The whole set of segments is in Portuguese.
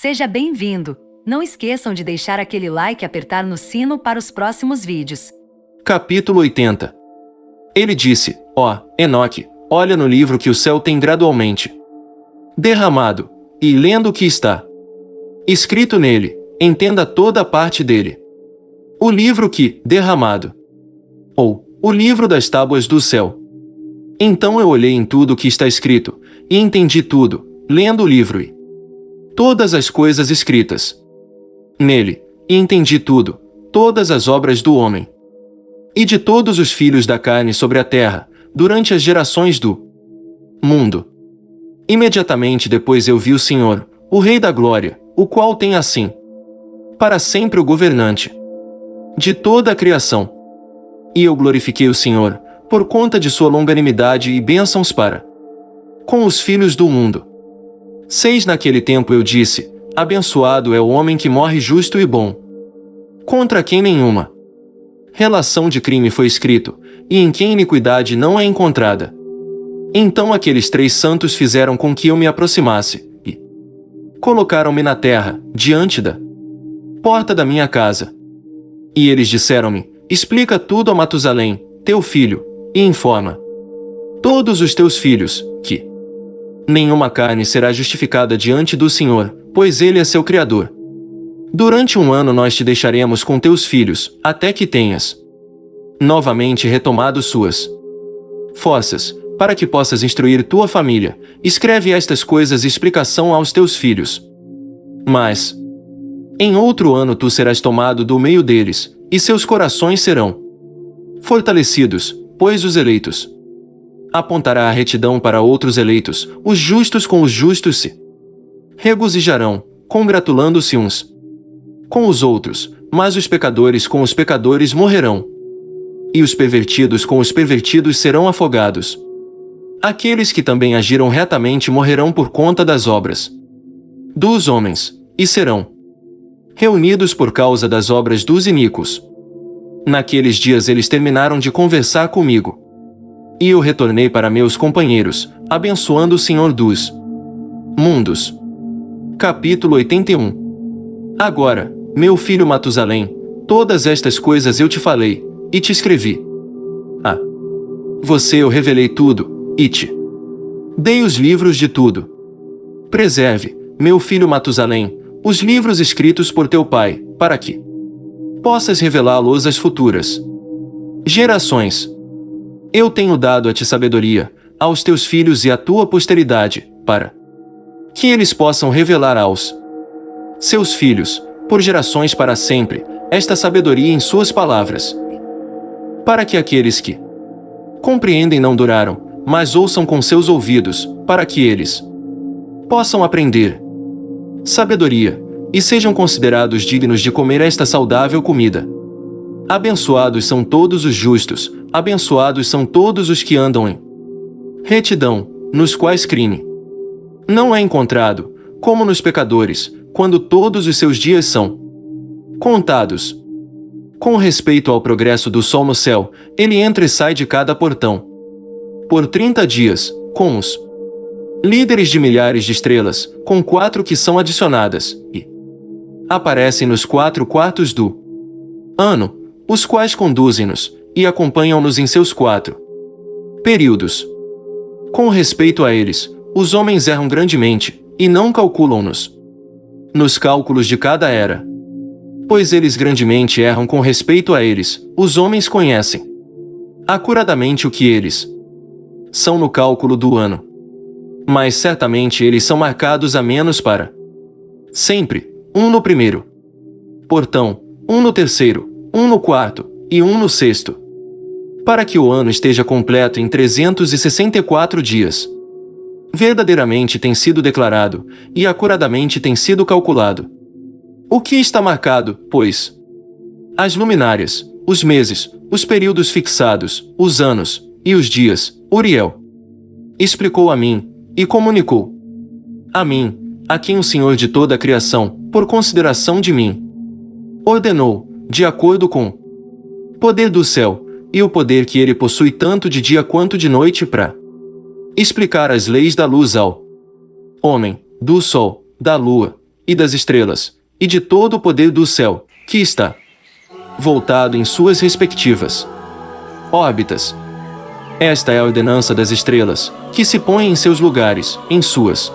Seja bem-vindo! Não esqueçam de deixar aquele like e apertar no sino para os próximos vídeos. Capítulo 80. Ele disse, Enoque, olha no livro que o céu tem gradualmente derramado, e lendo o que está escrito nele, entenda toda a parte dele. O livro que, derramado, ou o livro das tábuas do céu. Então eu olhei em tudo o que está escrito, e entendi tudo, lendo o livro e todas as coisas escritas nele, e entendi tudo, todas as obras do homem e de todos os filhos da carne sobre a terra, durante as gerações do mundo. Imediatamente depois eu vi o Senhor, o Rei da Glória, o qual tem assim para sempre o governante de toda a criação. E eu glorifiquei o Senhor, por conta de sua longanimidade e bênçãos para com os filhos do mundo. 6 Naquele tempo eu disse, abençoado é o homem que morre justo e bom, contra quem nenhuma relação de crime foi escrito, e em quem iniquidade não é encontrada. Então aqueles 3 santos fizeram com que eu me aproximasse, e colocaram-me na terra, diante da porta da minha casa. E eles disseram-me, explica tudo a Matusalém, teu filho, e informa todos os teus filhos, que nenhuma carne será justificada diante do Senhor, pois Ele é seu Criador. Durante 1 ano nós te deixaremos com teus filhos, até que tenhas novamente retomado suas forças, para que possas instruir tua família. Escreve estas coisas e explicação aos teus filhos. Mas em outro ano tu serás tomado do meio deles, e seus corações serão fortalecidos, pois os eleitos apontará a retidão para outros eleitos, os justos com os justos se regozijarão, congratulando-se uns com os outros, mas os pecadores com os pecadores morrerão. E os pervertidos com os pervertidos serão afogados. Aqueles que também agiram retamente morrerão por conta das obras dos homens, e serão reunidos por causa das obras dos iníquos. Naqueles dias eles terminaram de conversar comigo. E eu retornei para meus companheiros, abençoando o Senhor dos mundos. Capítulo 81. Agora, meu filho Matusalém, todas estas coisas eu te falei, e te escrevi. A você eu revelei tudo, e te dei os livros de tudo. Preserve, meu filho Matusalém, os livros escritos por teu pai, para que possas revelá-los às futuras gerações. Eu tenho dado a ti sabedoria, aos teus filhos e à tua posteridade, para que eles possam revelar aos seus filhos, por gerações para sempre, esta sabedoria em suas palavras. Para que aqueles que compreendem não duraram, mas ouçam com seus ouvidos, para que eles possam aprender sabedoria, e sejam considerados dignos de comer esta saudável comida. Abençoados são todos os justos, abençoados são todos os que andam em retidão, nos quais crime não é encontrado, como nos pecadores, quando todos os seus dias são contados. Com respeito ao progresso do sol no céu, ele entra e sai de cada portão por 30 dias, com os líderes de milhares de estrelas, com 4 que são adicionadas, e aparecem nos 4 quartos do ano, os quais conduzem-nos, e acompanham-nos em seus 4 períodos. Com respeito a eles, os homens erram grandemente, e não calculam-nos nos cálculos de cada era. Pois eles grandemente erram com respeito a eles, os homens conhecem acuradamente o que eles são no cálculo do ano. Mas certamente eles são marcados a menos para sempre, 1 no primeiro portão, 1 no terceiro, 1 no quarto, e 1 no sexto. Para que o ano esteja completo em 364 dias. Verdadeiramente tem sido declarado, e acuradamente tem sido calculado. O que está marcado, pois? As luminárias, os meses, os períodos fixados, os anos, e os dias, Uriel explicou a mim, e comunicou a mim, a quem o Senhor de toda a criação, por consideração de mim, ordenou, de acordo com o poder do céu, e o poder que ele possui tanto de dia quanto de noite para explicar as leis da luz ao homem, do sol, da lua, e das estrelas, e de todo o poder do céu, que está voltado em suas respectivas órbitas. Esta é a ordenança das estrelas, que se põem em seus lugares, em suas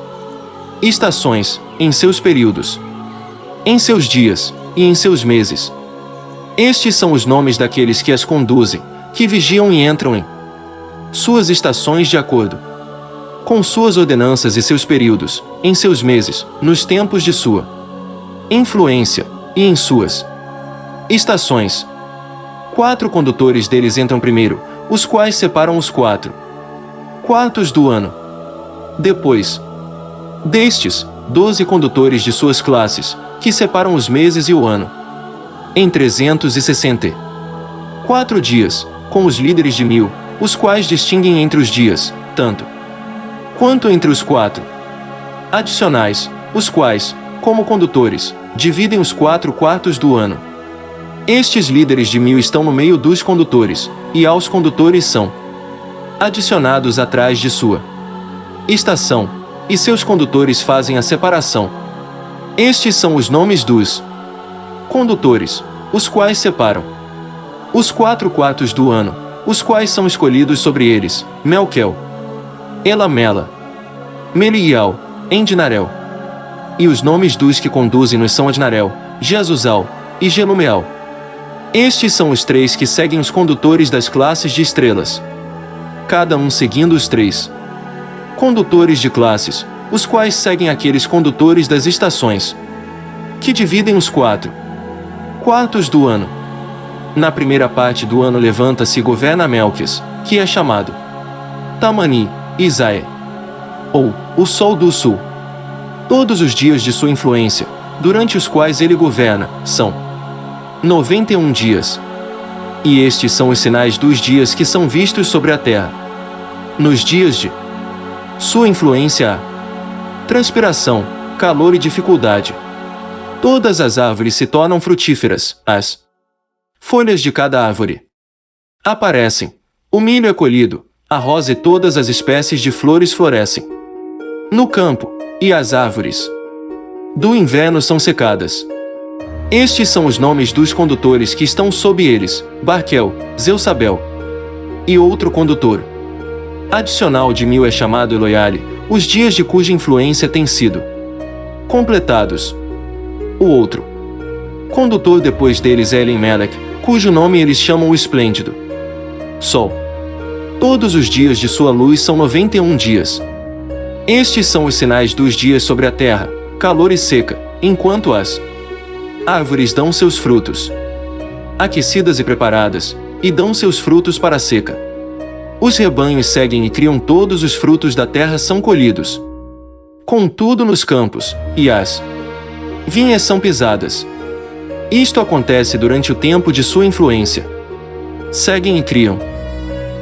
estações, em seus períodos, em seus dias e em seus meses. Estes são os nomes daqueles que as conduzem, que vigiam e entram em suas estações de acordo com suas ordenanças e seus períodos, em seus meses, nos tempos de sua influência e em suas estações. 4 condutores deles entram primeiro, os quais separam os 4 quartos do ano. Depois destes, 12 condutores de suas classes, que separam os meses e o ano. Em 364 dias, com os líderes de 1000, os quais distinguem entre os dias, tanto quanto entre os 4 adicionais, os quais, como condutores, dividem os 4 quartos do ano. Estes líderes de 1000 estão no meio dos condutores, e aos condutores são adicionados atrás de sua estação, e seus condutores fazem a separação. Estes são os nomes dos condutores, os quais separam os 4 quartos do ano, os quais são escolhidos sobre eles: Melquel, Elamela, Melial, Endinarel. E os nomes dos que conduzem-nos são Adnarel, Jezusal e Gelumeal. Estes são os 3 que seguem os condutores das classes de estrelas, cada um seguindo os 3 condutores de classes, os quais seguem aqueles condutores das estações, que dividem os 4 quartos do ano. Na primeira parte do ano levanta-se e governa Melquias, que é chamado Tamani, Isaé, ou o Sol do Sul. Todos os dias de sua influência, durante os quais ele governa, são 91 dias. E estes são os sinais dos dias que são vistos sobre a terra. Nos dias de sua influência há transpiração, calor e dificuldade. Todas as árvores se tornam frutíferas, as folhas de cada árvore aparecem, o milho é colhido, a rosa e todas as espécies de flores florescem no campo, e as árvores do inverno são secadas. Estes são os nomes dos condutores que estão sob eles: Barquel, Zeusabel e outro condutor adicional de 1000 é chamado Eloiale, os dias de cuja influência têm sido completados. O outro condutor depois deles é Elimelec, cujo nome eles chamam o Esplêndido Sol. Todos os dias de sua luz são 91 dias. Estes são os sinais dos dias sobre a terra, calor e seca, enquanto as árvores dão seus frutos, aquecidas e preparadas, e dão seus frutos para a seca. Os rebanhos seguem e criam, todos os frutos da terra são colhidos. Contudo nos campos, e as vinhas são pisadas. Isto acontece durante o tempo de sua influência. Seguem e criam,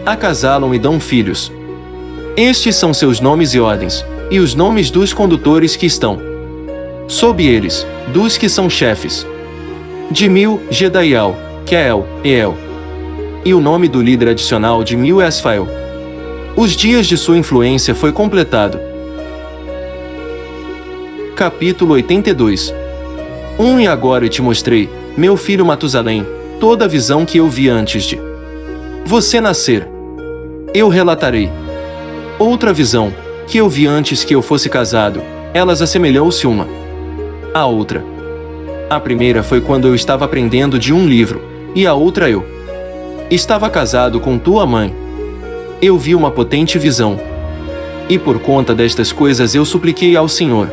acasalam e dão filhos. Estes são seus nomes e ordens, e os nomes dos condutores que estão sob eles, dos que são chefes. De 1000, Gedaial, Queel, El. E o nome do líder adicional de 1000 é Asfael. Os dias de sua influência foi completado. Capítulo 82. E agora eu te mostrei, meu filho Matusalém, toda a visão que eu vi antes de você nascer. Eu relatarei outra visão, que eu vi antes que eu fosse casado, elas assemelhou-se uma à outra. A primeira foi quando eu estava aprendendo de um livro, e a outra eu estava casado com tua mãe. Eu vi uma potente visão, e por conta destas coisas eu supliquei ao Senhor.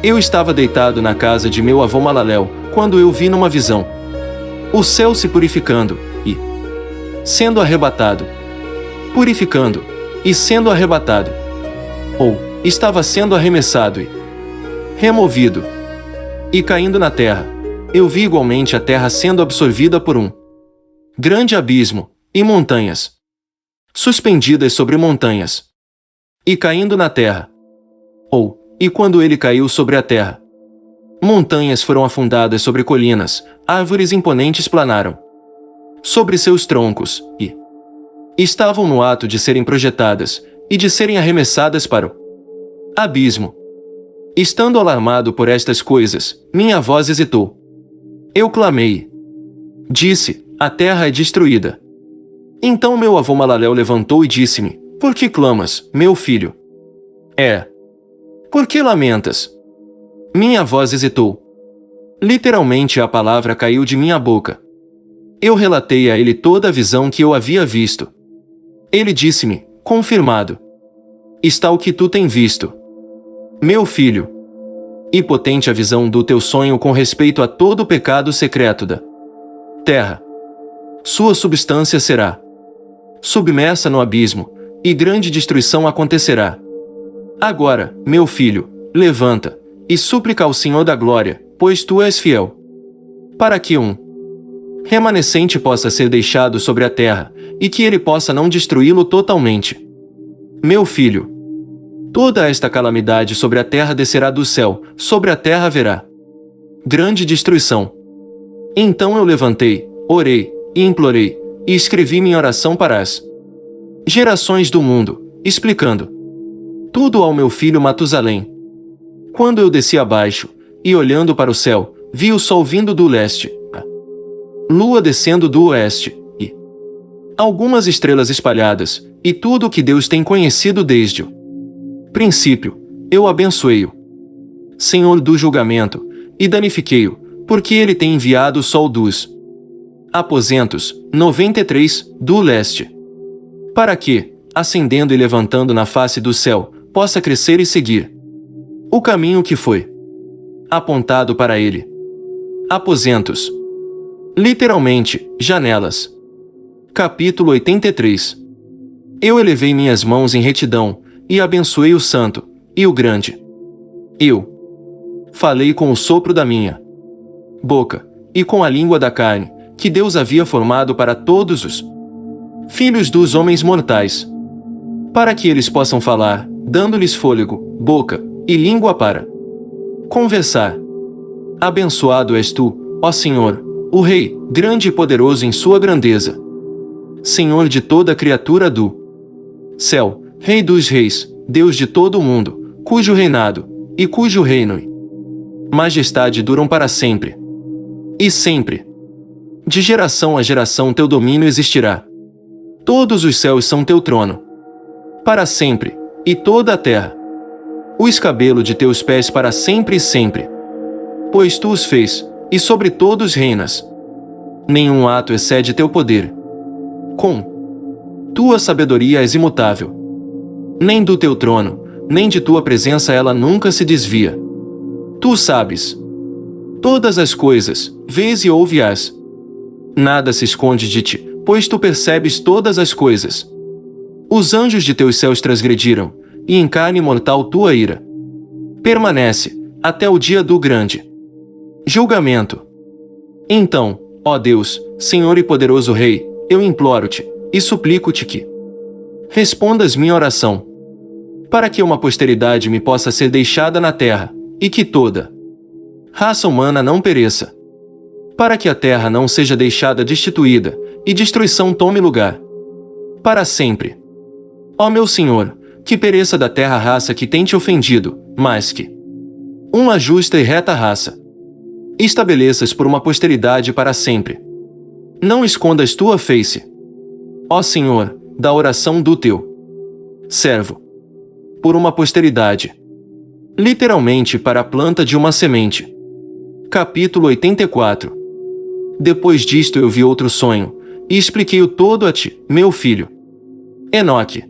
Eu estava deitado na casa de meu avô Malalel, quando eu vi numa visão o céu se purificando, e sendo arrebatado. Purificando, e sendo arrebatado. Ou, estava sendo arremessado e removido, e caindo na terra. Eu vi igualmente a terra sendo absorvida por um grande abismo, e montanhas suspendidas sobre montanhas, e caindo na terra. Ou, e quando ele caiu sobre a terra, montanhas foram afundadas sobre colinas, árvores imponentes planaram sobre seus troncos, e estavam no ato de serem projetadas, e de serem arremessadas para o abismo. Estando alarmado por estas coisas, minha voz hesitou. Eu clamei. Disse, a terra é destruída. Então meu avô Malaléu levantou e disse-me, por que clamas, meu filho? Por que lamentas? Minha voz hesitou. Literalmente a palavra caiu de minha boca. Eu relatei a ele toda a visão que eu havia visto. Ele disse-me, confirmado. Está o que tu tem visto. Meu filho. E potente a visão do teu sonho com respeito a todo o pecado secreto da terra. Sua substância será submersa no abismo, e grande destruição acontecerá. Agora, meu filho, levanta, e súplica ao Senhor da glória, pois tu és fiel. Para que um remanescente possa ser deixado sobre a terra, e que ele possa não destruí-lo totalmente. Meu filho, toda esta calamidade sobre a terra descerá do céu, sobre a terra haverá grande destruição. Então eu levantei, orei, e implorei, e escrevi minha oração para as gerações do mundo, explicando tudo ao meu filho Matusalém. Quando eu desci abaixo, e olhando para o céu, vi o sol vindo do leste, a lua descendo do oeste, e algumas estrelas espalhadas, e tudo o que Deus tem conhecido desde o princípio, eu abençoei-o, Senhor do julgamento, e danifiquei-o, porque ele tem enviado o sol dos aposentos, 93, do leste, para que, ascendendo e levantando na face do céu, possa crescer e seguir o caminho que foi apontado para ele. Aposentos. Literalmente, janelas. Capítulo 83. Eu elevei minhas mãos em retidão, e abençoei o santo, e o grande. Eu falei com o sopro da minha boca, e com a língua da carne, que Deus havia formado para todos os filhos dos homens mortais, para que eles possam falar, dando-lhes fôlego, boca e língua para conversar. Abençoado és tu, ó Senhor, o Rei, grande e poderoso em sua grandeza, Senhor de toda criatura do céu, Rei dos reis, Deus de todo o mundo, cujo reinado e cujo reino e majestade duram para sempre. E sempre, de geração a geração teu domínio existirá. Todos os céus são teu trono, para sempre, e toda a terra o escabelo de teus pés para sempre e sempre. Pois tu os fez, e sobre todos reinas. Nenhum ato excede teu poder. Com tua sabedoria és imutável. Nem do teu trono, nem de tua presença ela nunca se desvia. Tu sabes todas as coisas, vês e ouve-as. Nada se esconde de ti, pois tu percebes todas as coisas. Os anjos de teus céus transgrediram, e em carne mortal tua ira permanece, até o dia do grande julgamento. Então, ó Deus, Senhor e poderoso Rei, eu imploro-te, e suplico-te que respondas minha oração, para que uma posteridade me possa ser deixada na terra, e que toda raça humana não pereça, para que a terra não seja deixada destituída, e destruição tome lugar para sempre. Ó meu Senhor, que pereça da terra a raça que tem te ofendido, mas que uma justa e reta raça estabeleças por uma posteridade para sempre. Não escondas tua face, ó Senhor, da oração do teu servo, por uma posteridade, literalmente para a planta de uma semente. Capítulo 84. Depois disto eu vi outro sonho, e expliquei-o todo a ti, meu filho. Enoque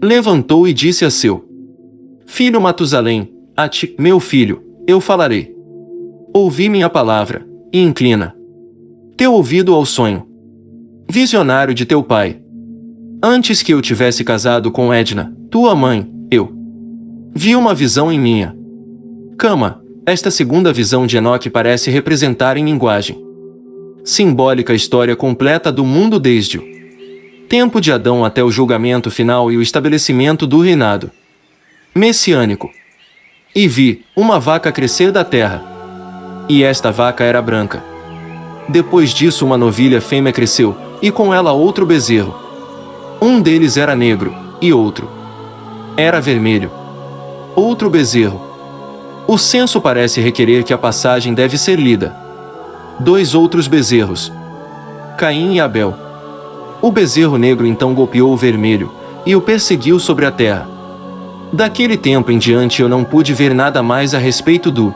levantou e disse a seu filho Matusalém, a ti, meu filho, eu falarei. Ouvi minha palavra, e inclina teu ouvido ao sonho visionário de teu pai. Antes que eu tivesse casado com Edna, tua mãe, eu vi uma visão em minha cama. Esta segunda visão de Enoque parece representar em linguagem simbólica a história completa do mundo desde o tempo de Adão até o julgamento final e o estabelecimento do reinado messiânico. E vi uma vaca crescer da terra, e esta vaca era branca. Depois disso uma novilha fêmea cresceu, e com ela outro bezerro. Um deles era negro, e outro era vermelho. Outro bezerro O censo parece requerer que a passagem deve ser lida. 2 outros bezerros, Caim e Abel. O bezerro negro então golpeou o vermelho, e o perseguiu sobre a terra. Daquele tempo em diante eu não pude ver nada mais a respeito do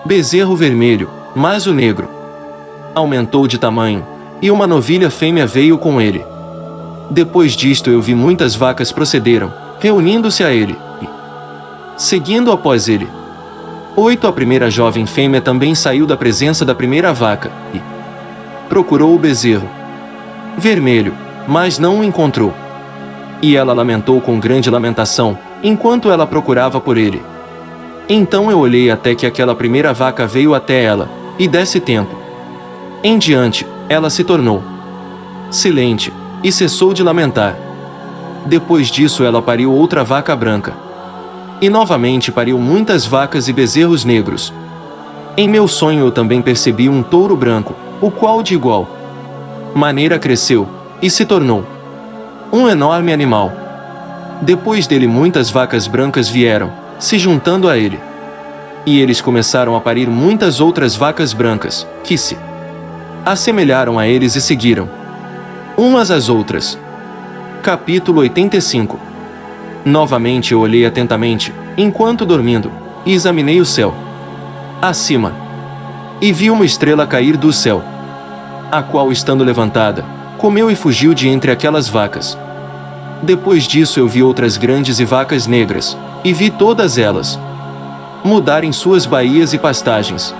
bezerro vermelho, mas o negro aumentou de tamanho, e uma novilha fêmea veio com ele. Depois disto eu vi muitas vacas procederam, reunindo-se a ele, e seguindo após ele. 8 A primeira jovem fêmea também saiu da presença da primeira vaca, e procurou o bezerro vermelho, mas não o encontrou. E ela lamentou com grande lamentação, enquanto ela procurava por ele. Então eu olhei até que aquela primeira vaca veio até ela, e desse tempo em diante, ela se tornou silente, e cessou de lamentar. Depois disso ela pariu outra vaca branca. E novamente pariu muitas vacas e bezerros negros. Em meu sonho eu também percebi um touro branco, o qual de igual maneira cresceu, e se tornou um enorme animal. Depois dele muitas vacas brancas vieram, se juntando a ele. E eles começaram a parir muitas outras vacas brancas, que se assemelharam a eles e seguiram umas às outras. Capítulo 85. Novamente eu olhei atentamente, enquanto dormindo, e examinei o céu acima, e vi uma estrela cair do céu, a qual, estando levantada, comeu e fugiu de entre aquelas vacas. Depois disso eu vi outras grandes e vacas negras, e vi todas elas mudarem suas baías e pastagens.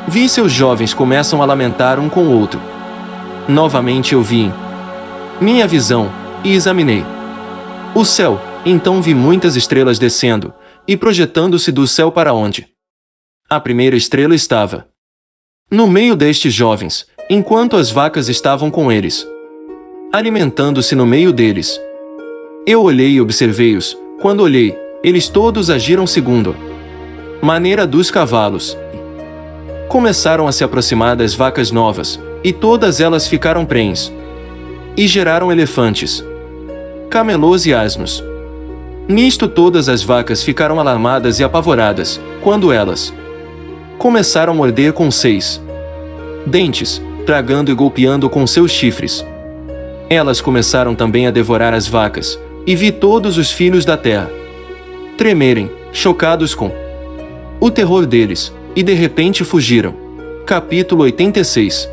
Vi seus jovens começam a lamentar um com o outro. Novamente eu vi em minha visão, e examinei o céu, então vi muitas estrelas descendo, e projetando-se do céu para onde a primeira estrela estava. No meio destes jovens, enquanto as vacas estavam com eles, alimentando-se no meio deles. Eu olhei e observei-os. Quando olhei, eles todos agiram segundo a maneira dos cavalos. Começaram a se aproximar das vacas novas, e todas elas ficaram prenhes, e geraram elefantes, camelôs e asnos. Nisto todas as vacas ficaram alarmadas e apavoradas, quando elas começaram a morder com 6 dentes, tragando e golpeando com seus chifres. Elas começaram também a devorar as vacas, e vi todos os filhos da terra tremerem, chocados com o terror deles, e de repente fugiram. Capítulo 86.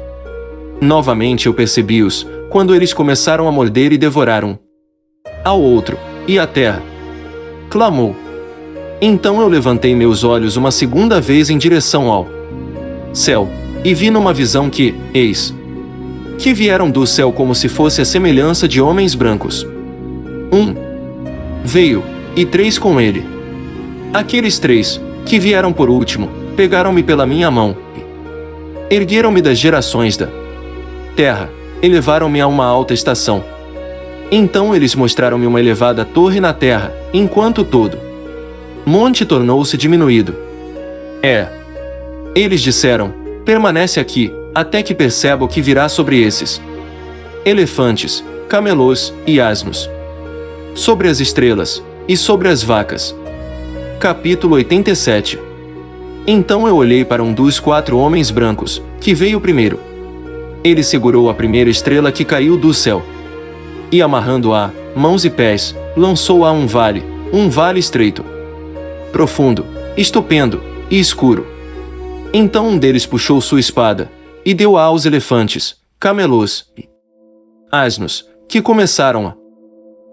Novamente eu percebi-os, quando eles começaram a morder e devorar um ao outro, e a terra clamou. Então eu levantei meus olhos uma segunda vez em direção ao céu, e vi numa visão que, eis, que vieram do céu como se fosse a semelhança de homens brancos. Veio, e 3 com ele. Aqueles 3, que vieram por último, pegaram-me pela minha mão, e ergueram-me das gerações da terra, e levaram-me a uma alta estação. Então eles mostraram-me uma elevada torre na terra, enquanto todo monte tornou-se diminuído. Eles disseram: permanece aqui, até que perceba o que virá sobre esses elefantes, camelôs e asnos, sobre as estrelas, e sobre as vacas. Capítulo 87. Então eu olhei para um dos 4 homens brancos, que veio primeiro. Ele segurou a primeira estrela que caiu do céu, e amarrando-a, mãos e pés, lançou-a a um vale estreito, profundo, estupendo e escuro. Então um deles puxou sua espada, e deu-a aos elefantes, camelôs e asnos, que começaram a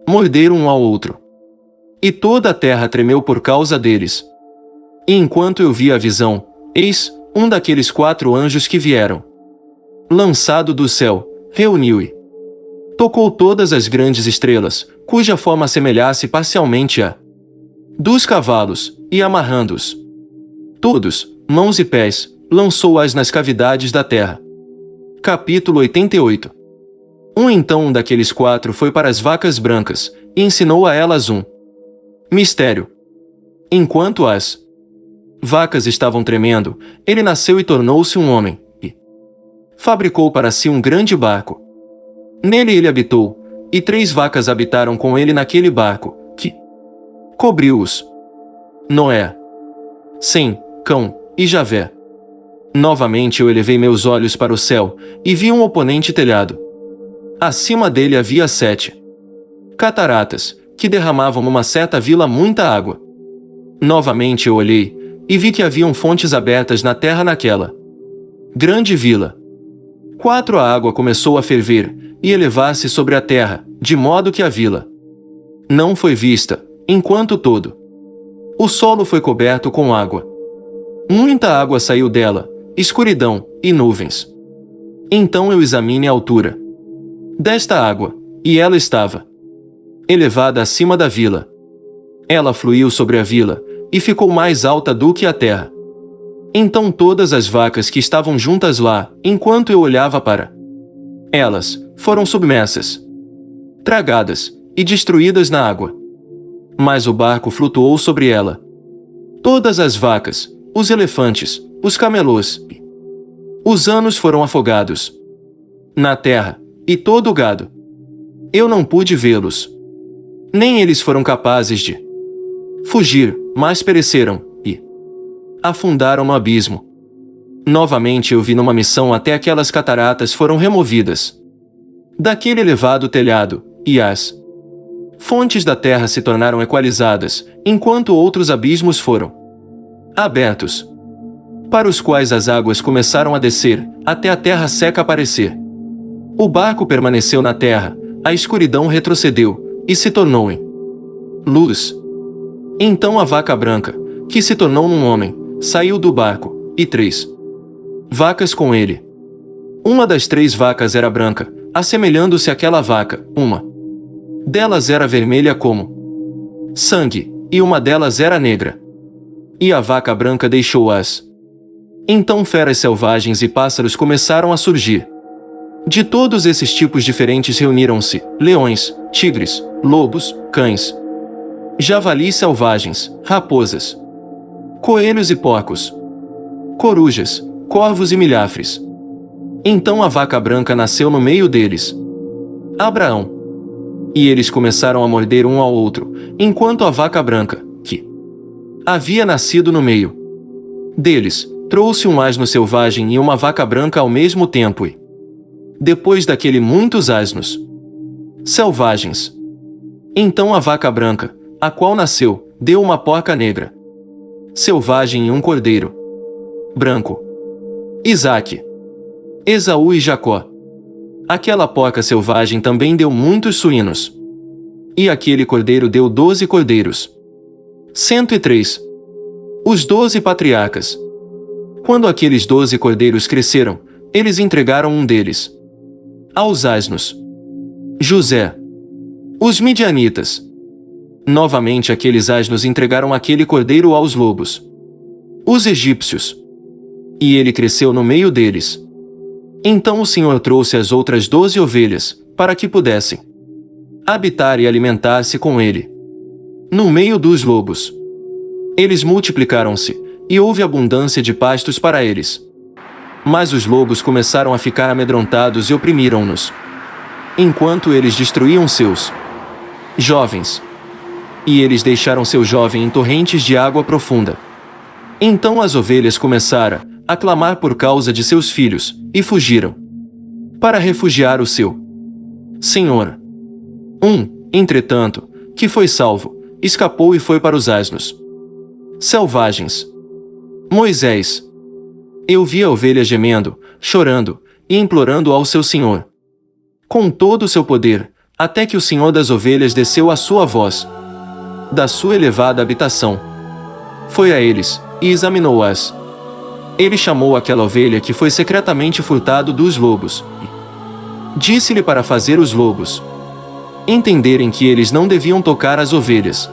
morder um ao outro. E toda a terra tremeu por causa deles. E enquanto eu via a visão, eis, um daqueles 4 anjos que vieram, lançado do céu, reuniu e tocou todas as grandes estrelas, cuja forma assemelhasse parcialmente a dos cavalos, e amarrando-os todos, mãos e pés, lançou-as nas cavidades da terra. Capítulo 88. Então um daqueles 4 foi para as vacas brancas, e ensinou a elas um mistério. Enquanto as vacas estavam tremendo, ele nasceu e tornou-se um homem, e fabricou para si um grande barco. Nele ele habitou, e 3 vacas habitaram com ele naquele barco, que cobriu-os. Noé Sem, Cão, e Javé. Novamente eu elevei meus olhos para o céu, e vi um oponente telhado. Acima dele havia 7 cataratas, que derramavam numa certa vila muita água. Novamente eu olhei, e vi que haviam fontes abertas na terra naquela grande vila. 4 A água começou a ferver, e elevar-se sobre a terra, de modo que a vila não foi vista, enquanto todo o solo foi coberto com água. Muita água saiu dela, escuridão e nuvens. Então eu examinei a altura desta água, e ela estava elevada acima da vila. Ela fluiu sobre a vila, e ficou mais alta do que a terra. Então todas as vacas que estavam juntas lá, enquanto eu olhava para elas, foram submersas, tragadas e destruídas na água. Mas o barco flutuou sobre ela. Todas as vacas, os elefantes, os camelôs, os anos foram afogados na terra, e todo o gado. Eu não pude vê-los. Nem eles foram capazes de fugir, mas pereceram, e afundaram no abismo. Novamente eu vi numa missão até aquelas cataratas foram removidas daquele elevado telhado, e as fontes da terra se tornaram equalizadas, enquanto outros abismos foram abertos, para os quais as águas começaram a descer, até a terra seca aparecer. O barco permaneceu na terra, a escuridão retrocedeu, e se tornou em luz. Então a vaca branca, que se tornou um homem, saiu do barco, e 3 vacas com ele. Uma das 3 vacas era branca, assemelhando-se àquela vaca, uma delas era vermelha como sangue, e uma delas era negra. E a vaca branca deixou-as. Então feras selvagens e pássaros começaram a surgir. De todos esses tipos diferentes reuniram-se leões, tigres, lobos, cães, javalis selvagens, raposas, coelhos e porcos, corujas, corvos e milhafres. Então a vaca branca nasceu no meio deles, Abraão. E eles começaram a morder um ao outro, enquanto a vaca branca, que havia nascido no meio deles, trouxe um asno selvagem e uma vaca branca ao mesmo tempo e, depois daquele, muitos asnos selvagens. Então a vaca branca, a qual nasceu, deu uma porca negra selvagem e um cordeiro branco. Isaque, Esaú e Jacó. Aquela porca selvagem também deu muitos suínos. E aquele cordeiro deu 12 cordeiros. 103. Os 12 patriarcas. Quando aqueles 12 cordeiros cresceram, eles entregaram um deles aos asnos. José. Os midianitas. Novamente aqueles asnos entregaram aquele cordeiro aos lobos, os egípcios. E ele cresceu no meio deles. Então o Senhor trouxe as outras 12 ovelhas, para que pudessem habitar e alimentar-se com ele no meio dos lobos. Eles multiplicaram-se, e houve abundância de pastos para eles. Mas os lobos começaram a ficar amedrontados e oprimiram-nos, enquanto eles destruíam seus jovens. E eles deixaram seu jovem em torrentes de água profunda. Então as ovelhas começaram a clamar por causa de seus filhos, e fugiram para refugiar o seu senhor. Entretanto, que foi salvo, escapou e foi para os asnos selvagens. Moisés. Eu vi a ovelha gemendo, chorando, e implorando ao seu senhor com todo o seu poder, até que o senhor das ovelhas desceu a sua voz da sua elevada habitação. Foi a eles, e examinou-as. Ele chamou aquela ovelha que foi secretamente furtado dos lobos, e disse-lhe para fazer os lobos entenderem que eles não deviam tocar as ovelhas.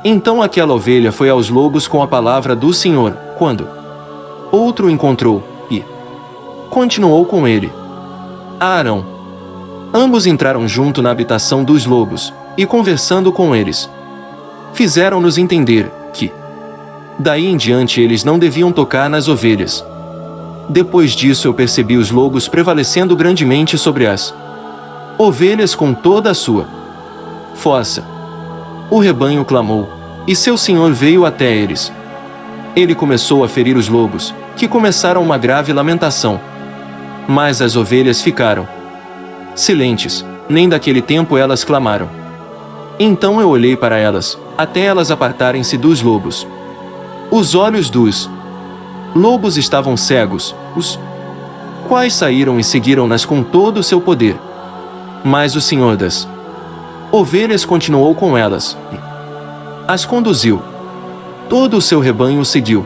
Então aquela ovelha foi aos lobos com a palavra do Senhor, quando outro o encontrou, e continuou com ele. Arão. Ambos entraram junto na habitação dos lobos, e conversando com eles, fizeram-nos entender que daí em diante eles não deviam tocar nas ovelhas. Depois disso eu percebi os lobos prevalecendo grandemente sobre as ovelhas com toda a sua força. O rebanho clamou, e seu senhor veio até eles. Ele começou a ferir os lobos, que começaram uma grave lamentação. Mas as ovelhas ficaram silentes, nem daquele tempo elas clamaram. Então eu olhei para elas, até elas apartarem-se dos lobos. Os olhos dos lobos estavam cegos, os quais saíram e seguiram-nas com todo o seu poder. Mas o Senhor das ovelhas continuou com elas e as conduziu. Todo o seu rebanho o seguiu.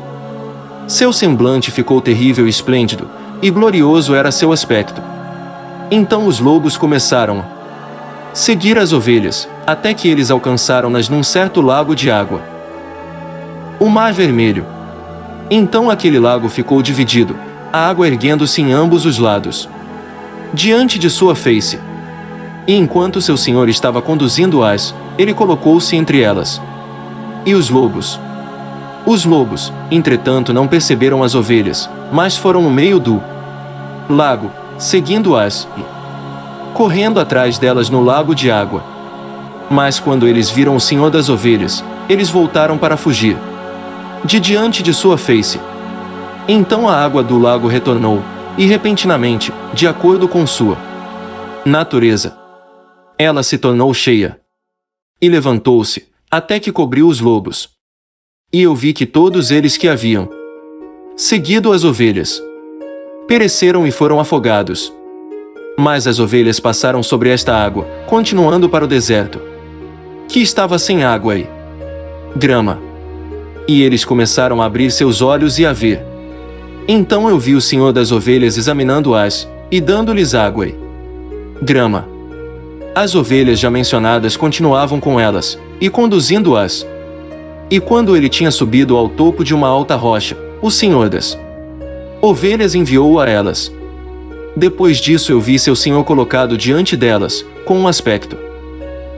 Seu semblante ficou terrível e esplêndido, e glorioso era seu aspecto. Então os lobos começaram a seguir as ovelhas, até que eles alcançaram-nas num certo lago de água, o Mar Vermelho. Então aquele lago ficou dividido, a água erguendo-se em ambos os lados, diante de sua face. E enquanto seu senhor estava conduzindo-as, ele colocou-se entre elas. E os lobos, entretanto, não perceberam as ovelhas, mas foram no meio do lago, seguindo-as e correndo atrás delas no lago de água. Mas quando eles viram o senhor das ovelhas, eles voltaram para fugir de diante de sua face. Então a água do lago retornou, e repentinamente, de acordo com sua natureza, ela se tornou cheia. E levantou-se, até que cobriu os lobos. E eu vi que todos eles que haviam seguido as ovelhas pereceram e foram afogados. Mas as ovelhas passaram sobre esta água, continuando para o deserto, que estava sem água e grama. E eles começaram a abrir seus olhos e a ver. Então eu vi o senhor das ovelhas examinando-as, e dando-lhes água e grama. As ovelhas já mencionadas continuavam com elas, e conduzindo-as. E quando ele tinha subido ao topo de uma alta rocha, o senhor das ovelhas enviou-o a elas. Depois disso eu vi seu senhor colocado diante delas, com um aspecto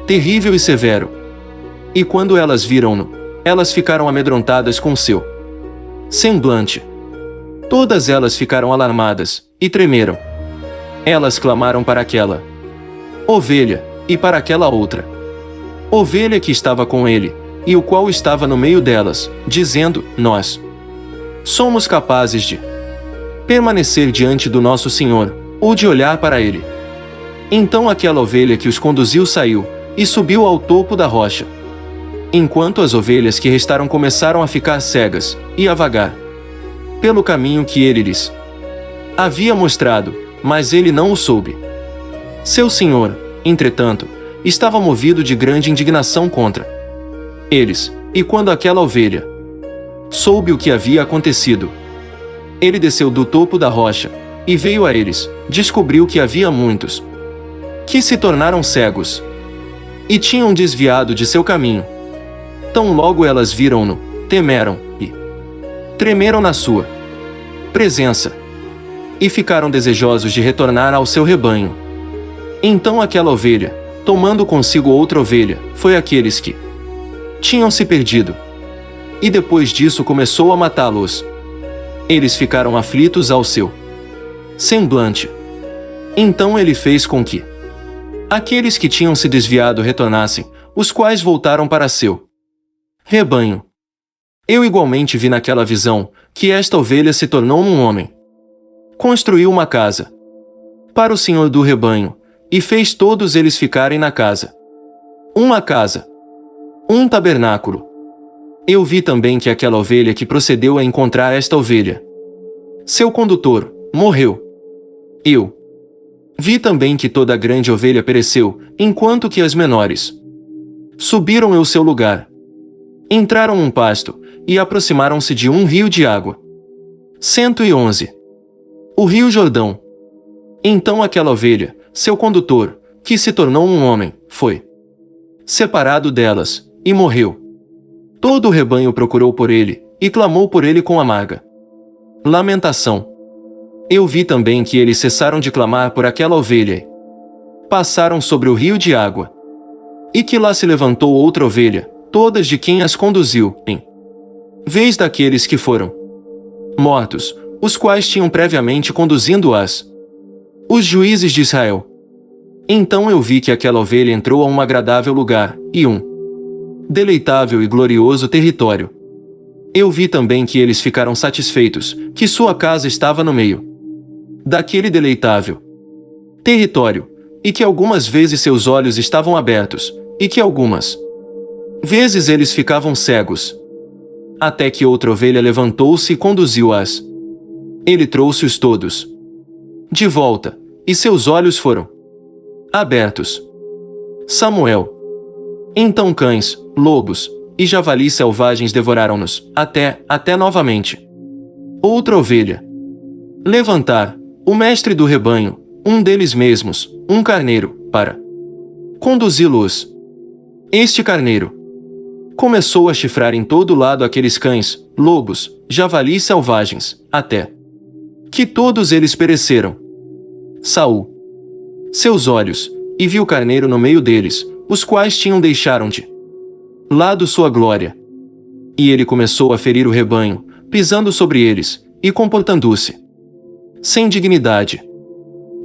terrível e severo. E quando elas viram-no, elas ficaram amedrontadas com seu semblante. Todas elas ficaram alarmadas, e tremeram. Elas clamaram para aquela ovelha, e para aquela outra ovelha que estava com ele, e o qual estava no meio delas, dizendo: Nós somos capazes de permanecer diante do nosso Senhor, ou de olhar para ele. Então aquela ovelha que os conduziu saiu, e subiu ao topo da rocha. Enquanto as ovelhas que restaram começaram a ficar cegas, e a vagar pelo caminho que ele lhes havia mostrado, mas ele não o soube. Seu senhor, entretanto, estava movido de grande indignação contra eles, e quando aquela ovelha soube o que havia acontecido, ele desceu do topo da rocha, e veio a eles, descobriu que havia muitos que se tornaram cegos, e tinham desviado de seu caminho. Tão logo elas viram-no, temeram, e tremeram na sua presença, e ficaram desejosos de retornar ao seu rebanho. Então aquela ovelha, tomando consigo outra ovelha, foi àqueles que tinham se perdido. E depois disso começou a matá-los. Eles ficaram aflitos ao seu semblante. Então ele fez com que aqueles que tinham se desviado retornassem, os quais voltaram para seu rebanho. Eu igualmente vi naquela visão, que esta ovelha se tornou um homem. Construiu uma casa para o senhor do rebanho, e fez todos eles ficarem na casa. Uma casa. Um tabernáculo. Eu vi também que aquela ovelha que procedeu a encontrar esta ovelha, seu condutor, morreu. Eu vi também que toda a grande ovelha pereceu, enquanto que as menores subiram ao seu lugar. Entraram num pasto, e aproximaram-se de um rio de água. 111. O rio Jordão. Então aquela ovelha, seu condutor, que se tornou um homem, foi separado delas, e morreu. Todo o rebanho procurou por ele, e clamou por ele com amarga lamentação. Eu vi também que eles cessaram de clamar por aquela ovelha e passaram sobre o rio de água. E que lá se levantou outra ovelha, todas de quem as conduziu, em vez daqueles que foram mortos, os quais tinham previamente conduzindo-as os juízes de Israel. Então eu vi que aquela ovelha entrou a um agradável lugar, e um deleitável e glorioso território. Eu vi também que eles ficaram satisfeitos, que sua casa estava no meio daquele deleitável território, e que algumas vezes seus olhos estavam abertos, e que algumas vezes eles ficavam cegos. Até que outra ovelha levantou-se e conduziu-as. Ele trouxe-os todos de volta, e seus olhos foram abertos. Samuel. Então cães, lobos e javalis selvagens devoraram-nos, até novamente. Outra ovelha. Levantar, o mestre do rebanho, um deles mesmos, um carneiro, para conduzi-los. Este carneiro começou a chifrar em todo lado aqueles cães, lobos, javalis selvagens, até que todos eles pereceram. Saul seus olhos, e viu o carneiro no meio deles, os quais tinham deixaram de lado sua glória. E ele começou a ferir o rebanho, pisando sobre eles, e comportando-se sem dignidade.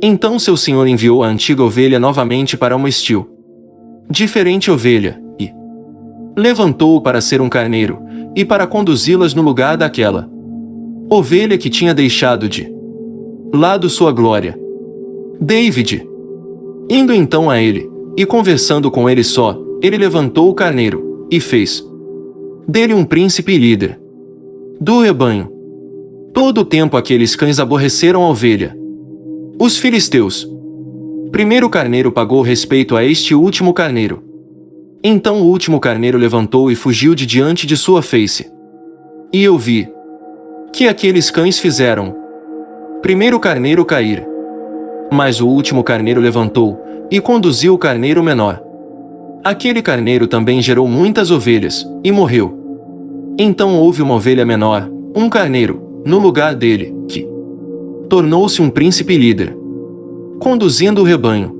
Então seu senhor enviou a antiga ovelha novamente para uma estil diferente ovelha, e levantou-o para ser um carneiro, e para conduzi-las no lugar daquela ovelha que tinha deixado de lado sua glória. David, indo então a ele, e conversando com ele só, ele levantou o carneiro, e fez dele um príncipe e líder do rebanho. Todo o tempo aqueles cães aborreceram a ovelha. Os filisteus. Primeiro carneiro pagou respeito a este último carneiro. Então o último carneiro levantou e fugiu de diante de sua face. E eu vi que aqueles cães fizeram primeiro carneiro cair. Mas o último carneiro levantou e conduziu o carneiro menor. Aquele carneiro também gerou muitas ovelhas, e morreu. Então houve uma ovelha menor, um carneiro, no lugar dele, que tornou-se um príncipe líder, conduzindo o rebanho.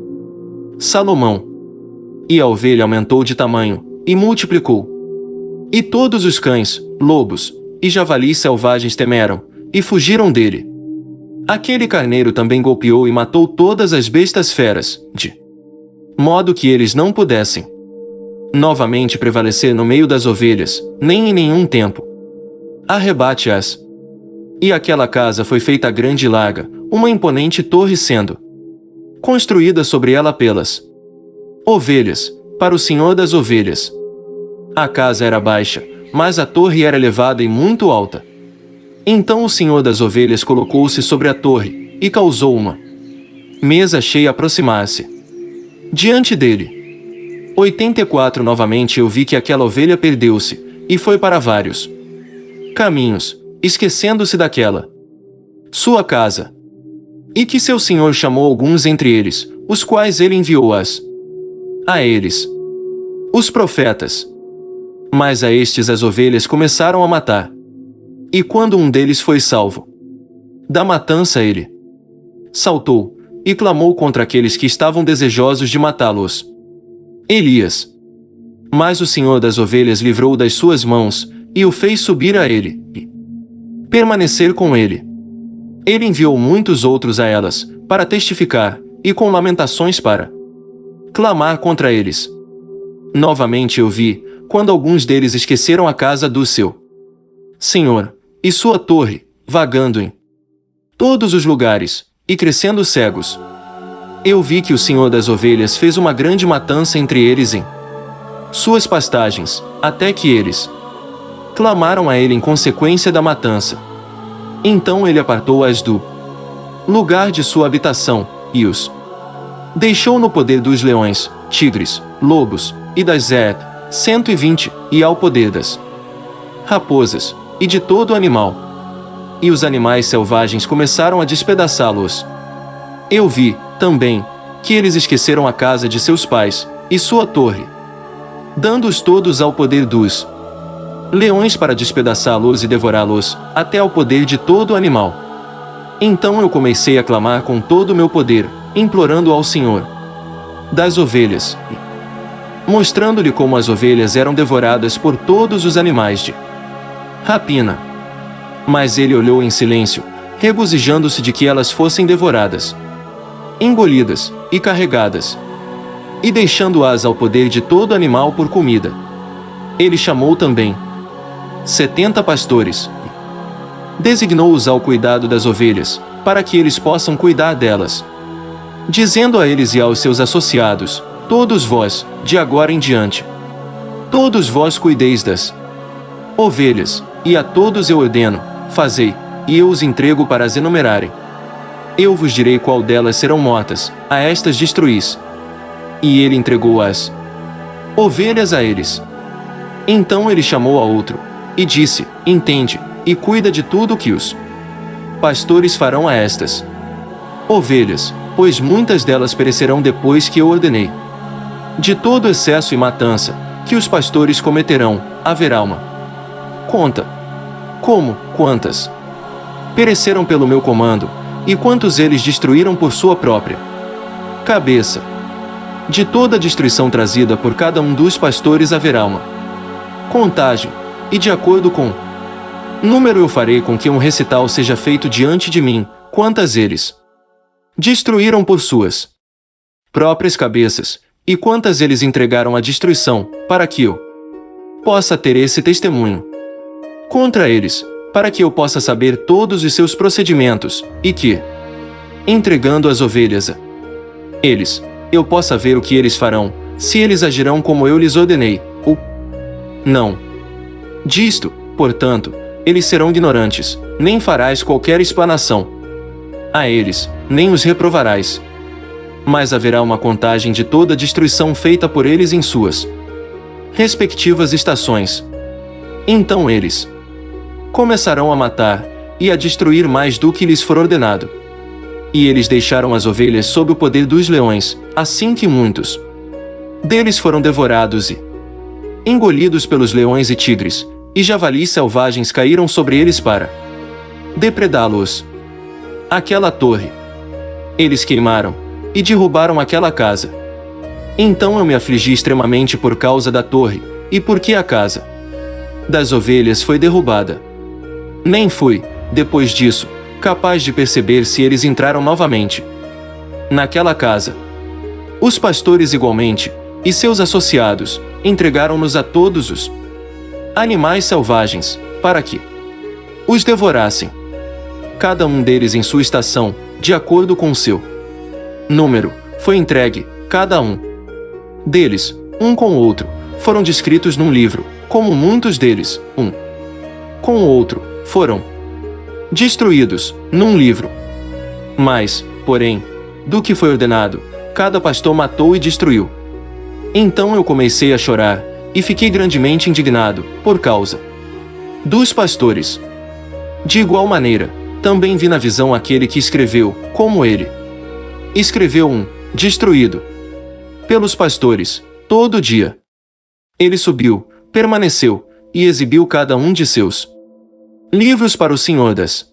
Salomão. E a ovelha aumentou de tamanho, e multiplicou. E todos os cães, lobos e javalis selvagens temeram, e fugiram dele. Aquele carneiro também golpeou e matou todas as bestas feras, de modo que eles não pudessem novamente prevalecer no meio das ovelhas, nem em nenhum tempo. Arrebate-as. E aquela casa foi feita grande e larga, uma imponente torre sendo construída sobre ela pelas ovelhas, para o senhor das ovelhas. A casa era baixa, mas a torre era elevada e muito alta. Então o senhor das ovelhas colocou-se sobre a torre, e causou uma mesa cheia aproximar-se diante dele. 84 Novamente eu vi que aquela ovelha perdeu-se, e foi para vários caminhos, esquecendo-se daquela sua casa. E que seu senhor chamou alguns entre eles, os quais ele enviou-as a eles, os profetas. Mas a estes as ovelhas começaram a matar. E quando um deles foi salvo da matança, ele saltou e clamou contra aqueles que estavam desejosos de matá-los. Elias. Mas o senhor das ovelhas livrou-o das suas mãos, e o fez subir a ele, e permanecer com ele. Ele enviou muitos outros a elas, para testificar, e com lamentações para clamar contra eles. Novamente eu vi, quando alguns deles esqueceram a casa do seu senhor, e sua torre, vagando em todos os lugares, e crescendo cegos. Eu vi que o senhor das ovelhas fez uma grande matança entre eles em suas pastagens, até que eles clamaram a ele em consequência da matança. Então ele apartou-as do lugar de sua habitação, e os deixou no poder dos leões, tigres, lobos, e das 120, e ao poder das raposas, e de todo animal. E os animais selvagens começaram a despedaçá-los. Eu vi, também, que eles esqueceram a casa de seus pais, e sua torre, dando-os todos ao poder dos leões para despedaçá-los e devorá-los, até ao poder de todo animal. Então eu comecei a clamar com todo o meu poder, implorando ao Senhor das ovelhas, mostrando-lhe como as ovelhas eram devoradas por todos os animais de rapina. Mas ele olhou em silêncio, regozijando-se de que elas fossem devoradas, engolidas e carregadas, e deixando-as ao poder de todo animal por comida. Ele chamou também 70 pastores. Designou-os ao cuidado das ovelhas, para que eles possam cuidar delas. Dizendo a eles e aos seus associados: todos vós, de agora em diante, todos vós cuideis das ovelhas, e a todos eu ordeno: fazei, e eu os entrego para as enumerarem. Eu vos direi qual delas serão mortas, a estas destruís. E ele entregou as ovelhas a eles. Então ele chamou a outro, e disse: entende, e cuida de tudo o que os pastores farão a estas ovelhas, pois muitas delas perecerão depois que eu ordenei. De todo excesso e matança, que os pastores cometerão, haverá uma conta. Como, quantas pereceram pelo meu comando, e quantos eles destruíram por sua própria cabeça. De toda a destruição trazida por cada um dos pastores haverá uma contagem, e de acordo com número eu farei com que um recital seja feito diante de mim, quantas eles destruíram por suas próprias cabeças, e quantas eles entregaram à destruição, para que eu possa ter esse testemunho contra eles, para que eu possa saber todos os seus procedimentos, e que, entregando as ovelhas a eles, eu possa ver o que eles farão, se eles agirão como eu lhes ordenei, ou não. Disto, portanto, eles serão ignorantes, nem farás qualquer explanação a eles, nem os reprovarás. Mas haverá uma contagem de toda a destruição feita por eles em suas respectivas estações. Então eles começarão a matar, e a destruir mais do que lhes for ordenado. E eles deixaram as ovelhas sob o poder dos leões, assim que muitos deles foram devorados e engolidos pelos leões e tigres, e javalis selvagens caíram sobre eles para depredá-los. Aquela torre eles queimaram, e derrubaram aquela casa. Então eu me afligi extremamente por causa da torre, e porque a casa das ovelhas foi derrubada. Nem fui, depois disso, capaz de perceber se eles entraram novamente naquela casa. Os pastores igualmente, e seus associados, entregaram-nos a todos os animais selvagens, para que os devorassem. Cada um deles em sua estação, de acordo com o seu número, foi entregue, cada um deles, um com o outro, foram descritos num livro, como muitos deles, um com o outro, foram destruídos, num livro. Mas, porém, do que foi ordenado, cada pastor matou e destruiu. Então eu comecei a chorar, e fiquei grandemente indignado, por causa dos pastores. De igual maneira, também vi na visão aquele que escreveu, como ele escreveu destruído pelos pastores, todo dia. Ele subiu, permaneceu, e exibiu cada um de seus livros para o Senhor das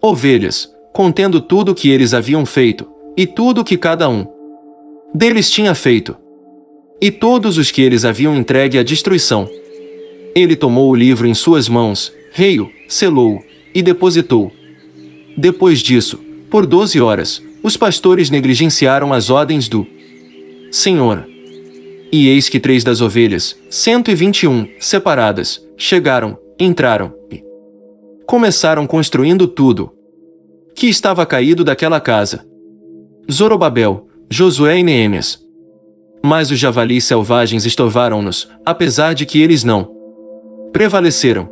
ovelhas, contendo tudo o que eles haviam feito, e tudo o que cada um deles tinha feito, e todos os que eles haviam entregue à destruição. Ele tomou o livro em suas mãos, rei-o, selou-o, e depositou. Depois disso, por 12 horas, os pastores negligenciaram as ordens do Senhor. E eis que 3 das ovelhas, 121, separadas, chegaram, entraram, e começaram construindo tudo que estava caído daquela casa. Zorobabel, Josué e Neemias. Mas os javalis selvagens estorvaram-nos, apesar de que eles não prevaleceram.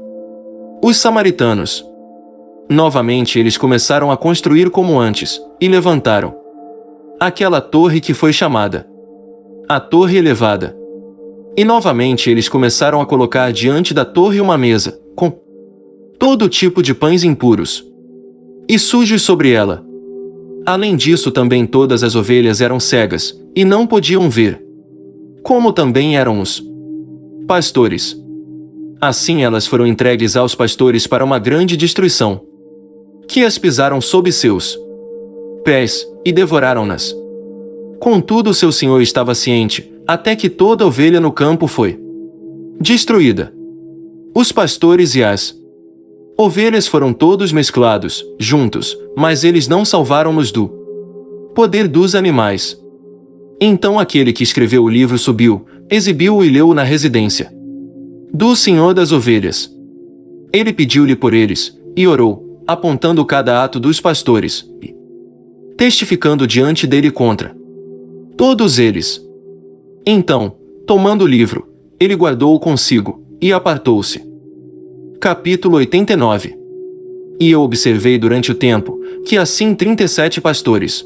Os samaritanos. Novamente eles começaram a construir como antes, e levantaram aquela torre que foi chamada a Torre Elevada. E novamente eles começaram a colocar diante da torre uma mesa, com todo tipo de pães impuros e sujos sobre ela. Além disso, também todas as ovelhas eram cegas, e não podiam ver, como também eram os pastores. Assim elas foram entregues aos pastores para uma grande destruição, que as pisaram sob seus pés, e devoraram-nas. Contudo seu senhor estava ciente, até que toda ovelha no campo foi destruída. Os pastores e as ovelhas foram todos mesclados, juntos, mas eles não salvaram-nos do poder dos animais. Então aquele que escreveu o livro subiu, exibiu-o e leu-o na residência do Senhor das Ovelhas. Ele pediu-lhe por eles, e orou, apontando cada ato dos pastores, e testificando diante dele contra todos eles. Então, tomando o livro, ele guardou-o consigo, e apartou-se. Capítulo 89. E eu observei durante o tempo, que assim 37 pastores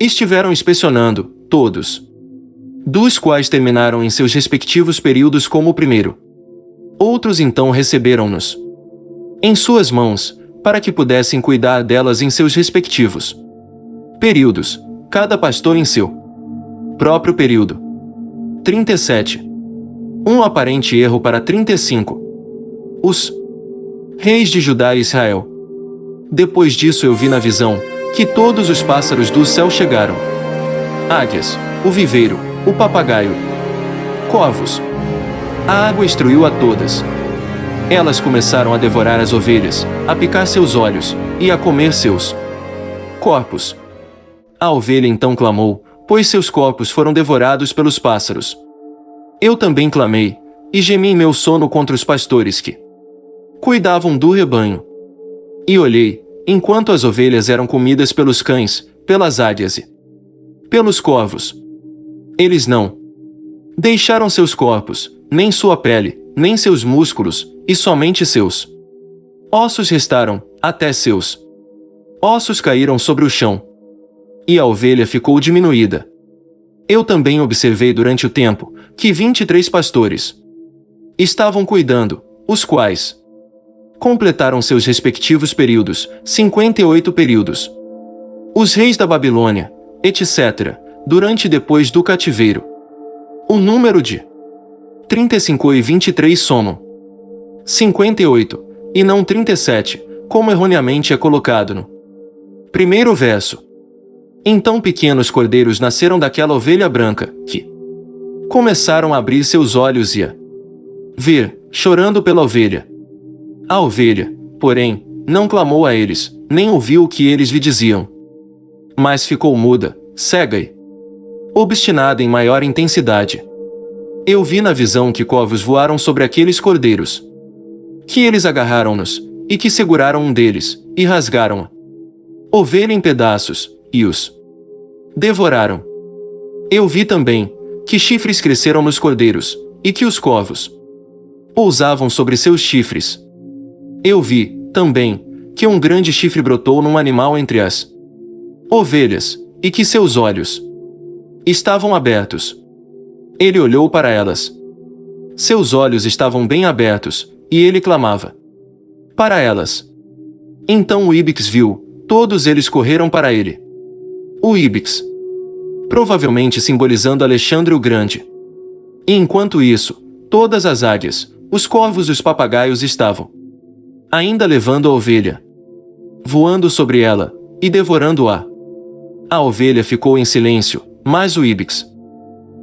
estiveram inspecionando, todos, dos quais terminaram em seus respectivos períodos como o primeiro. Outros então receberam-nos em suas mãos, para que pudessem cuidar delas em seus respectivos períodos, cada pastor em seu próprio período. 37. Um aparente erro para 35. Os reis de Judá e Israel. Depois disso eu vi na visão, que todos os pássaros do céu chegaram. Águias, o viveiro, o papagaio, corvos. A água instruiu a todas. Elas começaram a devorar as ovelhas, a picar seus olhos, e a comer seus corpos. A ovelha então clamou, pois seus corpos foram devorados pelos pássaros. Eu também clamei, e gemi em meu sono contra os pastores que cuidavam do rebanho. E olhei, enquanto as ovelhas eram comidas pelos cães, pelas águias e pelos corvos. Eles não deixaram seus corpos, nem sua pele, nem seus músculos, e somente seus ossos restaram, até seus ossos caíram sobre o chão. E a ovelha ficou diminuída. Eu também observei durante o tempo, que 23 pastores estavam cuidando, os quais completaram seus respectivos períodos, 58 períodos. Os reis da Babilônia, etc., durante e depois do cativeiro. O número de 35 e 23 somam 58, e não 37, como erroneamente é colocado no primeiro verso. Então pequenos cordeiros nasceram daquela ovelha branca, que começaram a abrir seus olhos e a ver, chorando pela ovelha. A ovelha, porém, não clamou a eles, nem ouviu o que eles lhe diziam. Mas ficou muda, cega e obstinada em maior intensidade. Eu vi na visão que corvos voaram sobre aqueles cordeiros. Que eles agarraram-nos, e que seguraram um deles, e rasgaram a ovelha em pedaços, e os devoraram. Eu vi também, que chifres cresceram nos cordeiros, e que os corvos pousavam sobre seus chifres. Eu vi, também, que um grande chifre brotou num animal entre as ovelhas, e que seus olhos estavam abertos. Ele olhou para elas. Seus olhos estavam bem abertos, e ele clamava para elas. Então o íbex viu, todos eles correram para ele. O íbex, provavelmente simbolizando Alexandre o Grande. E enquanto isso, todas as águias, os corvos e os papagaios estavam ainda levando a ovelha, voando sobre ela, e devorando-a. A ovelha ficou em silêncio, mas o íbex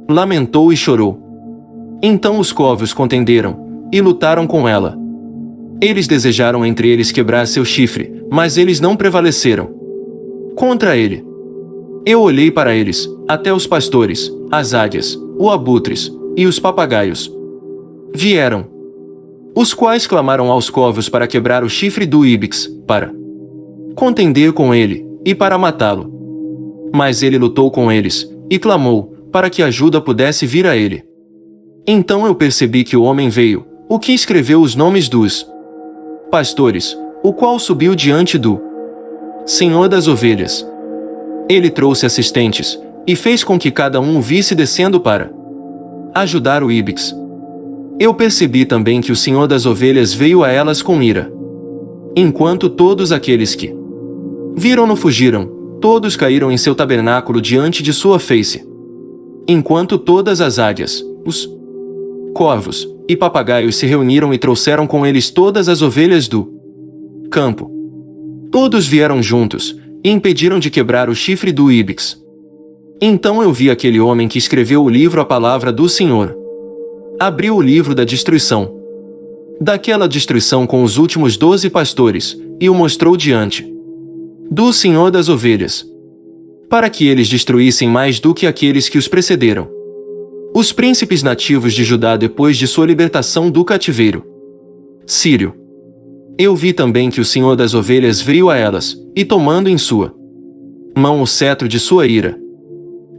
lamentou e chorou. Então os corvos contenderam, e lutaram com ela. Eles desejaram entre eles quebrar seu chifre, mas eles não prevaleceram contra ele. Eu olhei para eles, até os pastores, as águias, os abutres, e os papagaios. Vieram, os quais clamaram aos corvos para quebrar o chifre do íbex, para contender com ele, e para matá-lo. Mas ele lutou com eles, e clamou, para que ajuda pudesse vir a ele. Então eu percebi que o homem veio, o que escreveu os nomes dos pastores, o qual subiu diante do Senhor das ovelhas. Ele trouxe assistentes, e fez com que cada um o visse descendo para ajudar o íbex. Eu percebi também que o Senhor das ovelhas veio a elas com ira. Enquanto todos aqueles que viram-no fugiram, todos caíram em seu tabernáculo diante de sua face. Enquanto todas as águias, os corvos e papagaios se reuniram e trouxeram com eles todas as ovelhas do campo. Todos vieram juntos, e impediram de quebrar o chifre do íbex. Então eu vi aquele homem que escreveu o livro A Palavra do Senhor. Abriu o livro da destruição. Daquela destruição com os últimos 12 pastores, e o mostrou diante do Senhor das ovelhas, para que eles destruíssem mais do que aqueles que os precederam. Os príncipes nativos de Judá depois de sua libertação do cativeiro sírio. Eu vi também que o Senhor das ovelhas veio a elas, e tomando em sua mão o cetro de sua ira,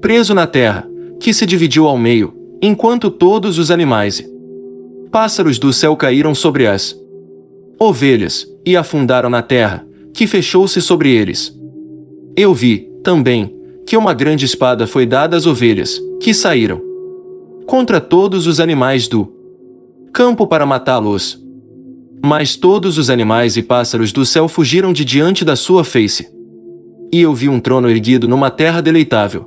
preso na terra, que se dividiu ao meio, enquanto todos os animais e pássaros do céu caíram sobre as ovelhas, e afundaram na terra, que fechou-se sobre eles. Eu vi, também, que uma grande espada foi dada às ovelhas, que saíram contra todos os animais do campo para matá-los. Mas todos os animais e pássaros do céu fugiram de diante da sua face. E eu vi um trono erguido numa terra deleitável.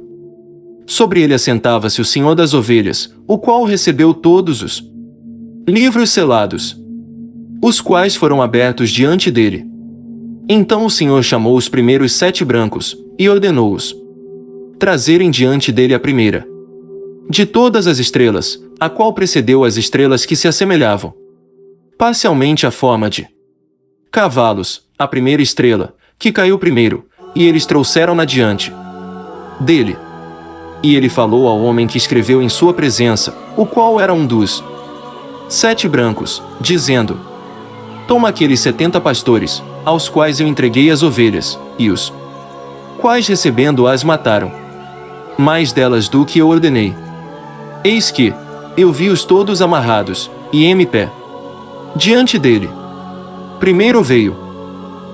Sobre ele assentava-se o Senhor das ovelhas, o qual recebeu todos os livros selados, os quais foram abertos diante dele. Então o Senhor chamou os primeiros 7 brancos, e ordenou-os trazerem diante dele a primeira de todas as estrelas, a qual precedeu as estrelas que se assemelhavam parcialmente à forma de cavalos, a primeira estrela, que caiu primeiro, e eles trouxeram-na diante dele. E ele falou ao homem que escreveu em sua presença, o qual era um dos 7 brancos, dizendo: Toma aqueles 70 pastores, aos quais eu entreguei as ovelhas, e os quais recebendo-as mataram mais delas do que eu ordenei. Eis que eu vi-os todos amarrados, e em pé diante dele. Primeiro veio,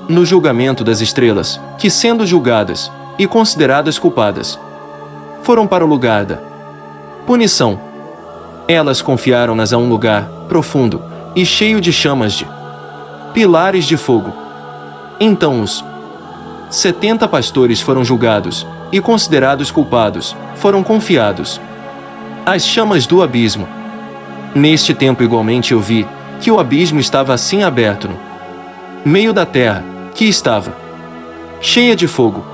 no julgamento das estrelas, que sendo julgadas, e consideradas culpadas, foram para o lugar da punição. Elas confiaram-nas a um lugar profundo, e cheio de chamas de pilares de fogo. Então os 70 pastores foram julgados, e considerados culpados, foram confiados às chamas do abismo. Neste tempo igualmente eu vi que o abismo estava assim aberto no meio da terra, que estava cheia de fogo.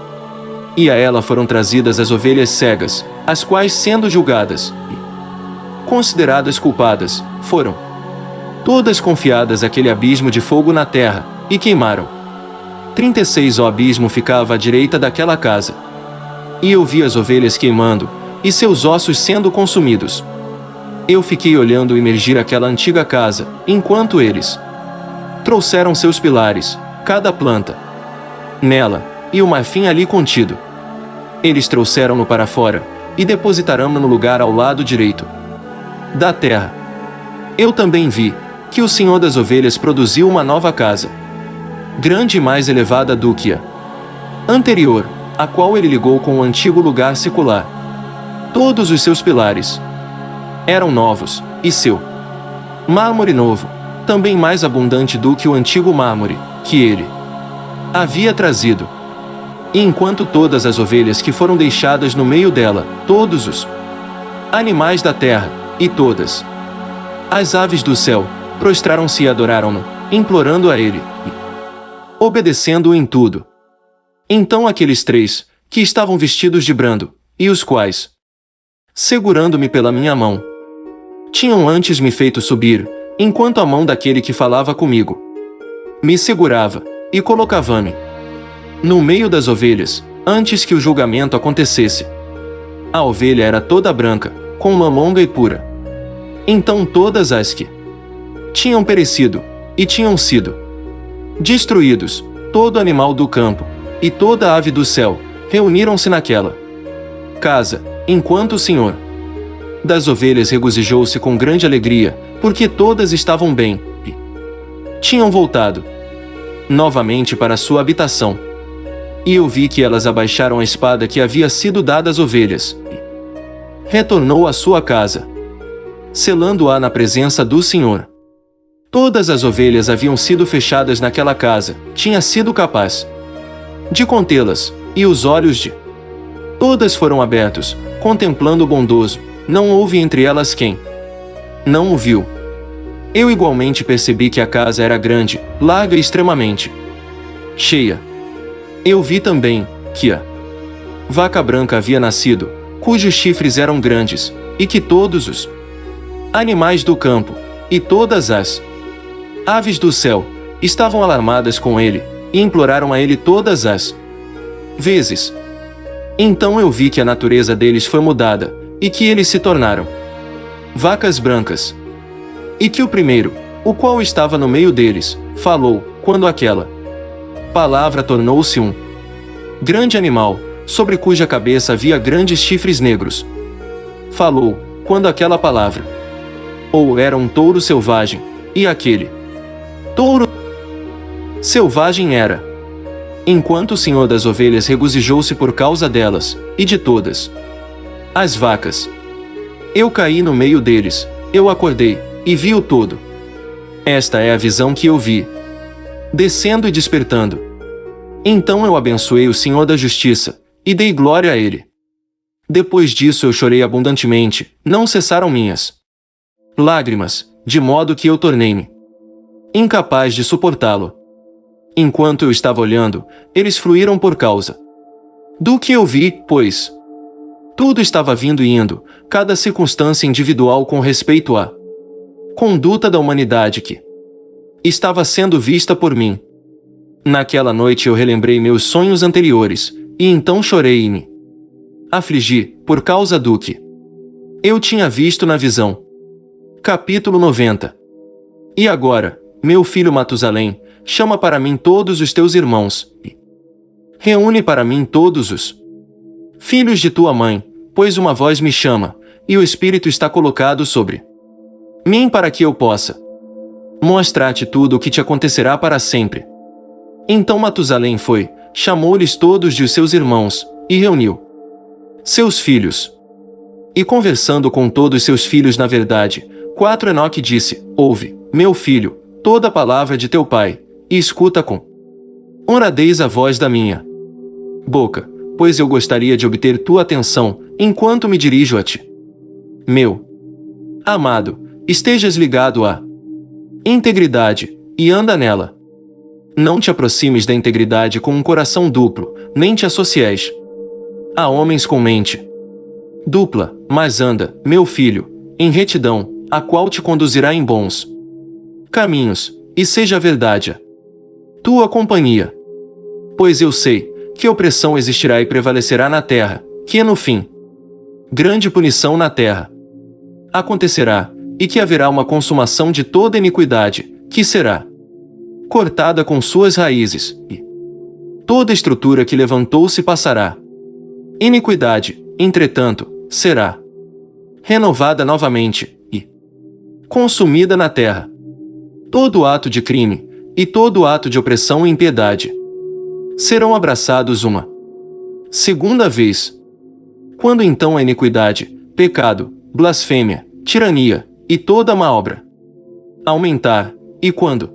E a ela foram trazidas as ovelhas cegas, as quais, sendo julgadas e consideradas culpadas, foram todas confiadas àquele abismo de fogo na terra, e queimaram. 36 O abismo ficava à direita daquela casa. E eu vi as ovelhas queimando, e seus ossos sendo consumidos. Eu fiquei olhando emergir aquela antiga casa, enquanto eles trouxeram seus pilares, cada planta nela, e o marfim ali contido. Eles trouxeram-no para fora, e depositaram-no no lugar ao lado direito da terra. Eu também vi que o Senhor das ovelhas produziu uma nova casa, grande e mais elevada do que a anterior, a qual ele ligou com o antigo lugar secular. Todos os seus pilares eram novos, e seu mármore novo, também mais abundante do que o antigo mármore, que ele havia trazido. E enquanto todas as ovelhas que foram deixadas no meio dela, todos os animais da terra, e todas as aves do céu, prostraram-se e adoraram-no, implorando a ele, e obedecendo-o em tudo. Então aqueles 3, que estavam vestidos de brando, e os quais, segurando-me pela minha mão, tinham antes me feito subir, enquanto a mão daquele que falava comigo me segurava, e colocava-me no meio das ovelhas, antes que o julgamento acontecesse. A ovelha era toda branca, com lã longa e pura. Então todas as que tinham perecido, e tinham sido destruídos, todo animal do campo, e toda ave do céu, reuniram-se naquela casa, enquanto o Senhor das ovelhas regozijou-se com grande alegria, porque todas estavam bem, e tinham voltado novamente para sua habitação. E eu vi que elas abaixaram a espada que havia sido dada às ovelhas, e retornou à sua casa, selando-a na presença do Senhor. Todas as ovelhas haviam sido fechadas naquela casa, tinha sido capaz de contê-las, e os olhos de todas foram abertos, contemplando o bondoso, não houve entre elas quem não o viu. Eu igualmente percebi que a casa era grande, larga e extremamente cheia. Eu vi também que a vaca branca havia nascido, cujos chifres eram grandes, e que todos os animais do campo, e todas as aves do céu, estavam alarmadas com ele, e imploraram a ele todas as vezes. Então eu vi que a natureza deles foi mudada, e que eles se tornaram vacas brancas. E que o primeiro, o qual estava no meio deles, falou, quando aquela palavra tornou-se um grande animal, sobre cuja cabeça havia grandes chifres negros. Falou, quando aquela palavra ou era um touro selvagem, e aquele touro selvagem era. Enquanto o senhor das ovelhas regozijou-se por causa delas, e de todas as vacas. Eu caí no meio deles, eu acordei, e vi-o todo. Esta é a visão que eu vi, descendo e despertando. Então eu abençoei o Senhor da Justiça, e dei glória a Ele. Depois disso eu chorei abundantemente, não cessaram minhas lágrimas, de modo que eu tornei-me incapaz de suportá-lo. Enquanto eu estava olhando, eles fluíram por causa do que eu vi, pois tudo estava vindo e indo, cada circunstância individual com respeito à conduta da humanidade que estava sendo vista por mim. Naquela noite eu relembrei meus sonhos anteriores, e então chorei e me afligi, por causa do que eu tinha visto na visão. Capítulo 90. E agora, meu filho Matusalém, chama para mim todos os teus irmãos, e reúne para mim todos os filhos de tua mãe, pois uma voz me chama, e o Espírito está colocado sobre mim para que eu possa mostrar-te tudo o que te acontecerá para sempre. Então Matusalém foi, chamou-lhes todos de seus irmãos, e reuniu seus filhos. E conversando com todos seus filhos na verdade, 4 Enoque disse, ouve, meu filho, toda a palavra de teu pai, e escuta com honradez a voz da minha boca, pois eu gostaria de obter tua atenção, enquanto me dirijo a ti. Meu amado, estejas ligado à integridade, e anda nela. Não te aproximes da integridade com um coração duplo, nem te associes a homens com mente dupla, mas anda, meu filho, em retidão, a qual te conduzirá em bons caminhos, e seja a verdade a tua companhia. Pois eu sei que opressão existirá e prevalecerá na terra, que no fim grande punição na terra acontecerá, e que haverá uma consumação de toda iniquidade, que será cortada com suas raízes, e toda estrutura que levantou-se passará. Iniquidade, entretanto, será renovada novamente, e consumida na terra. Todo ato de crime, e todo ato de opressão e impiedade serão abraçados uma segunda vez. Quando então a iniquidade, pecado, blasfêmia, tirania, e toda má obra aumentar, e quando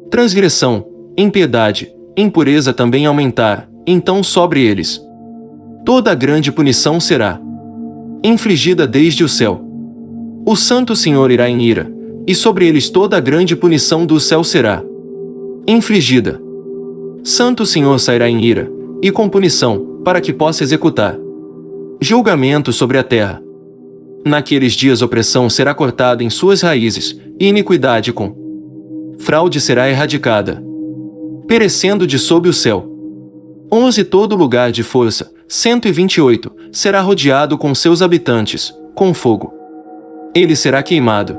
transgressão, impiedade, impureza também aumentar, então sobre eles toda a grande punição será infligida desde o céu. O Santo Senhor irá em ira, e sobre eles toda a grande punição do céu será infligida. Santo Senhor sairá em ira, e com punição, para que possa executar julgamento sobre a terra. Naqueles dias opressão será cortada em suas raízes, e iniquidade com fraude será erradicada, perecendo de sob o céu. 11 Todo lugar de força, 128, será rodeado com seus habitantes, com fogo. Ele será queimado.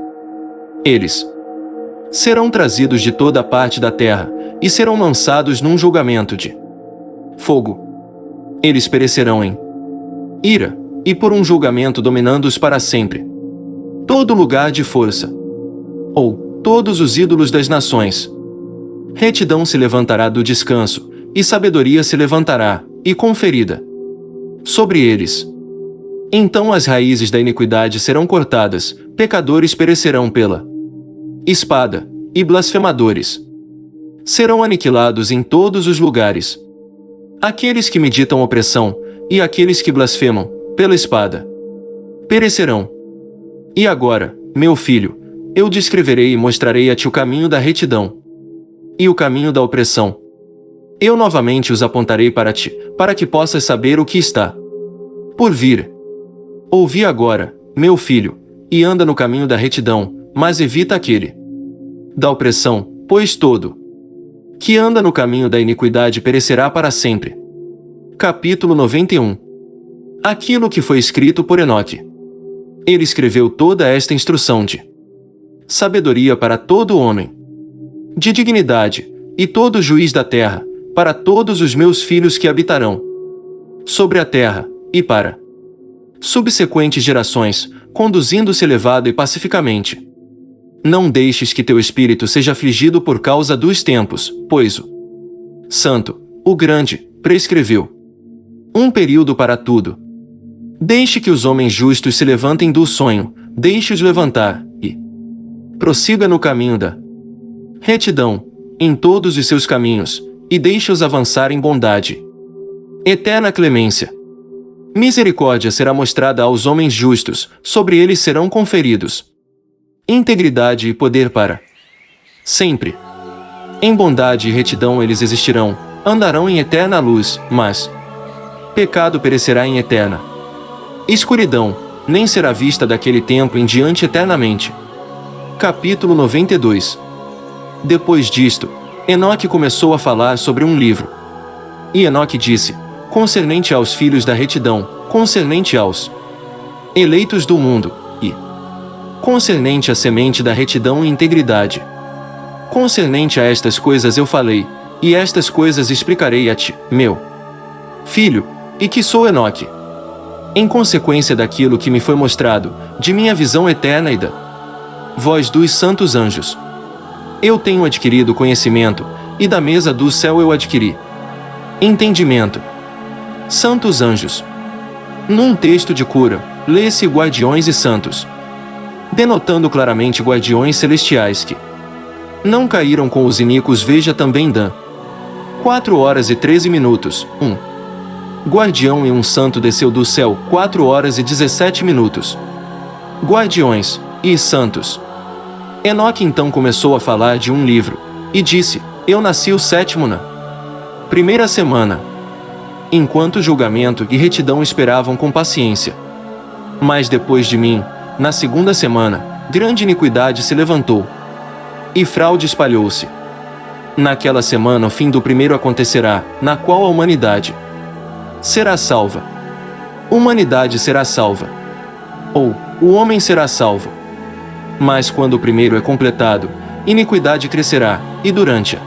Eles serão trazidos de toda a parte da terra, e serão lançados num julgamento de fogo. Eles perecerão em ira, e por um julgamento dominando-os para sempre. Todo lugar de força, ou todos os ídolos das nações. Retidão se levantará do descanso, e sabedoria se levantará, e conferida sobre eles. Então as raízes da iniquidade serão cortadas, pecadores perecerão pela espada, e blasfemadores serão aniquilados em todos os lugares. Aqueles que meditam opressão, e aqueles que blasfemam, pela espada, perecerão. E agora, meu filho, eu descreverei e mostrarei a ti o caminho da retidão e o caminho da opressão. Eu novamente os apontarei para ti, para que possas saber o que está por vir. Ouvi agora, meu filho, e anda no caminho da retidão, mas evita aquele da opressão, pois todo que anda no caminho da iniquidade perecerá para sempre. Capítulo 91. Aquilo que foi escrito por Enoque. Ele escreveu toda esta instrução de sabedoria para todo homem, de dignidade, e todo juiz da terra, para todos os meus filhos que habitarão sobre a terra, e para subsequentes gerações, conduzindo-se elevado e pacificamente. Não deixes que teu espírito seja afligido por causa dos tempos, pois o Santo, o Grande, prescreveu um período para tudo. Deixe que os homens justos se levantem do sonho, deixe-os levantar, e prossiga no caminho da retidão, em todos os seus caminhos, e deixe-os avançar em bondade. Eterna clemência. Misericórdia será mostrada aos homens justos, sobre eles serão conferidos integridade e poder para sempre. Em bondade e retidão eles existirão, andarão em eterna luz, mas pecado perecerá em eterna escuridão, nem será vista daquele tempo em diante eternamente. Capítulo 92. Depois disto, Enoque começou a falar sobre um livro. E Enoque disse, concernente aos filhos da retidão, concernente aos eleitos do mundo, e concernente à semente da retidão e integridade. Concernente a estas coisas eu falei, e estas coisas explicarei a ti, meu filho, e que sou Enoque. Em consequência daquilo que me foi mostrado, de minha visão eterna e da voz dos santos anjos, eu tenho adquirido conhecimento, e da mesa do céu eu adquiri entendimento. Santos anjos. Num texto de cura, lê-se guardiões e santos, denotando claramente guardiões celestiais que não caíram com os iníquos. Veja também Dan. 4h13. Guardião e um santo desceu do céu. 4h17. Guardiões e santos. Enoque então começou a falar de um livro, e disse, eu nasci o sétimo na primeira semana, enquanto julgamento e retidão esperavam com paciência. Mas depois de mim, na segunda semana, grande iniquidade se levantou, e fraude espalhou-se. Naquela semana o fim do primeiro acontecerá, na qual a humanidade será salva. Humanidade será salva. Ou, o homem será salvo. Mas quando o primeiro é completado, iniquidade crescerá, e durante a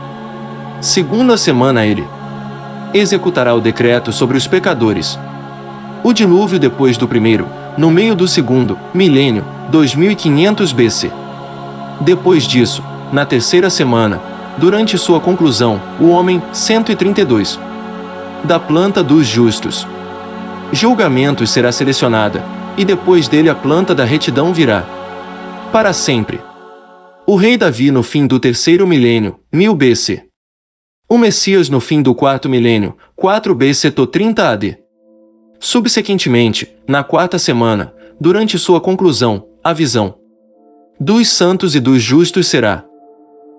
segunda semana ele executará o decreto sobre os pecadores. O dilúvio depois do primeiro, no meio do segundo milênio, 2500 BC. Depois disso, na terceira semana, durante sua conclusão, o homem, 132, da planta dos justos. Julgamentos será selecionada, e depois dele a planta da retidão virá para sempre. O rei Davi no fim do terceiro milênio, 1000 BC. O Messias no fim do quarto milênio, 4 BC 30 AD. Subsequentemente, na quarta semana, durante sua conclusão, a visão dos santos e dos justos será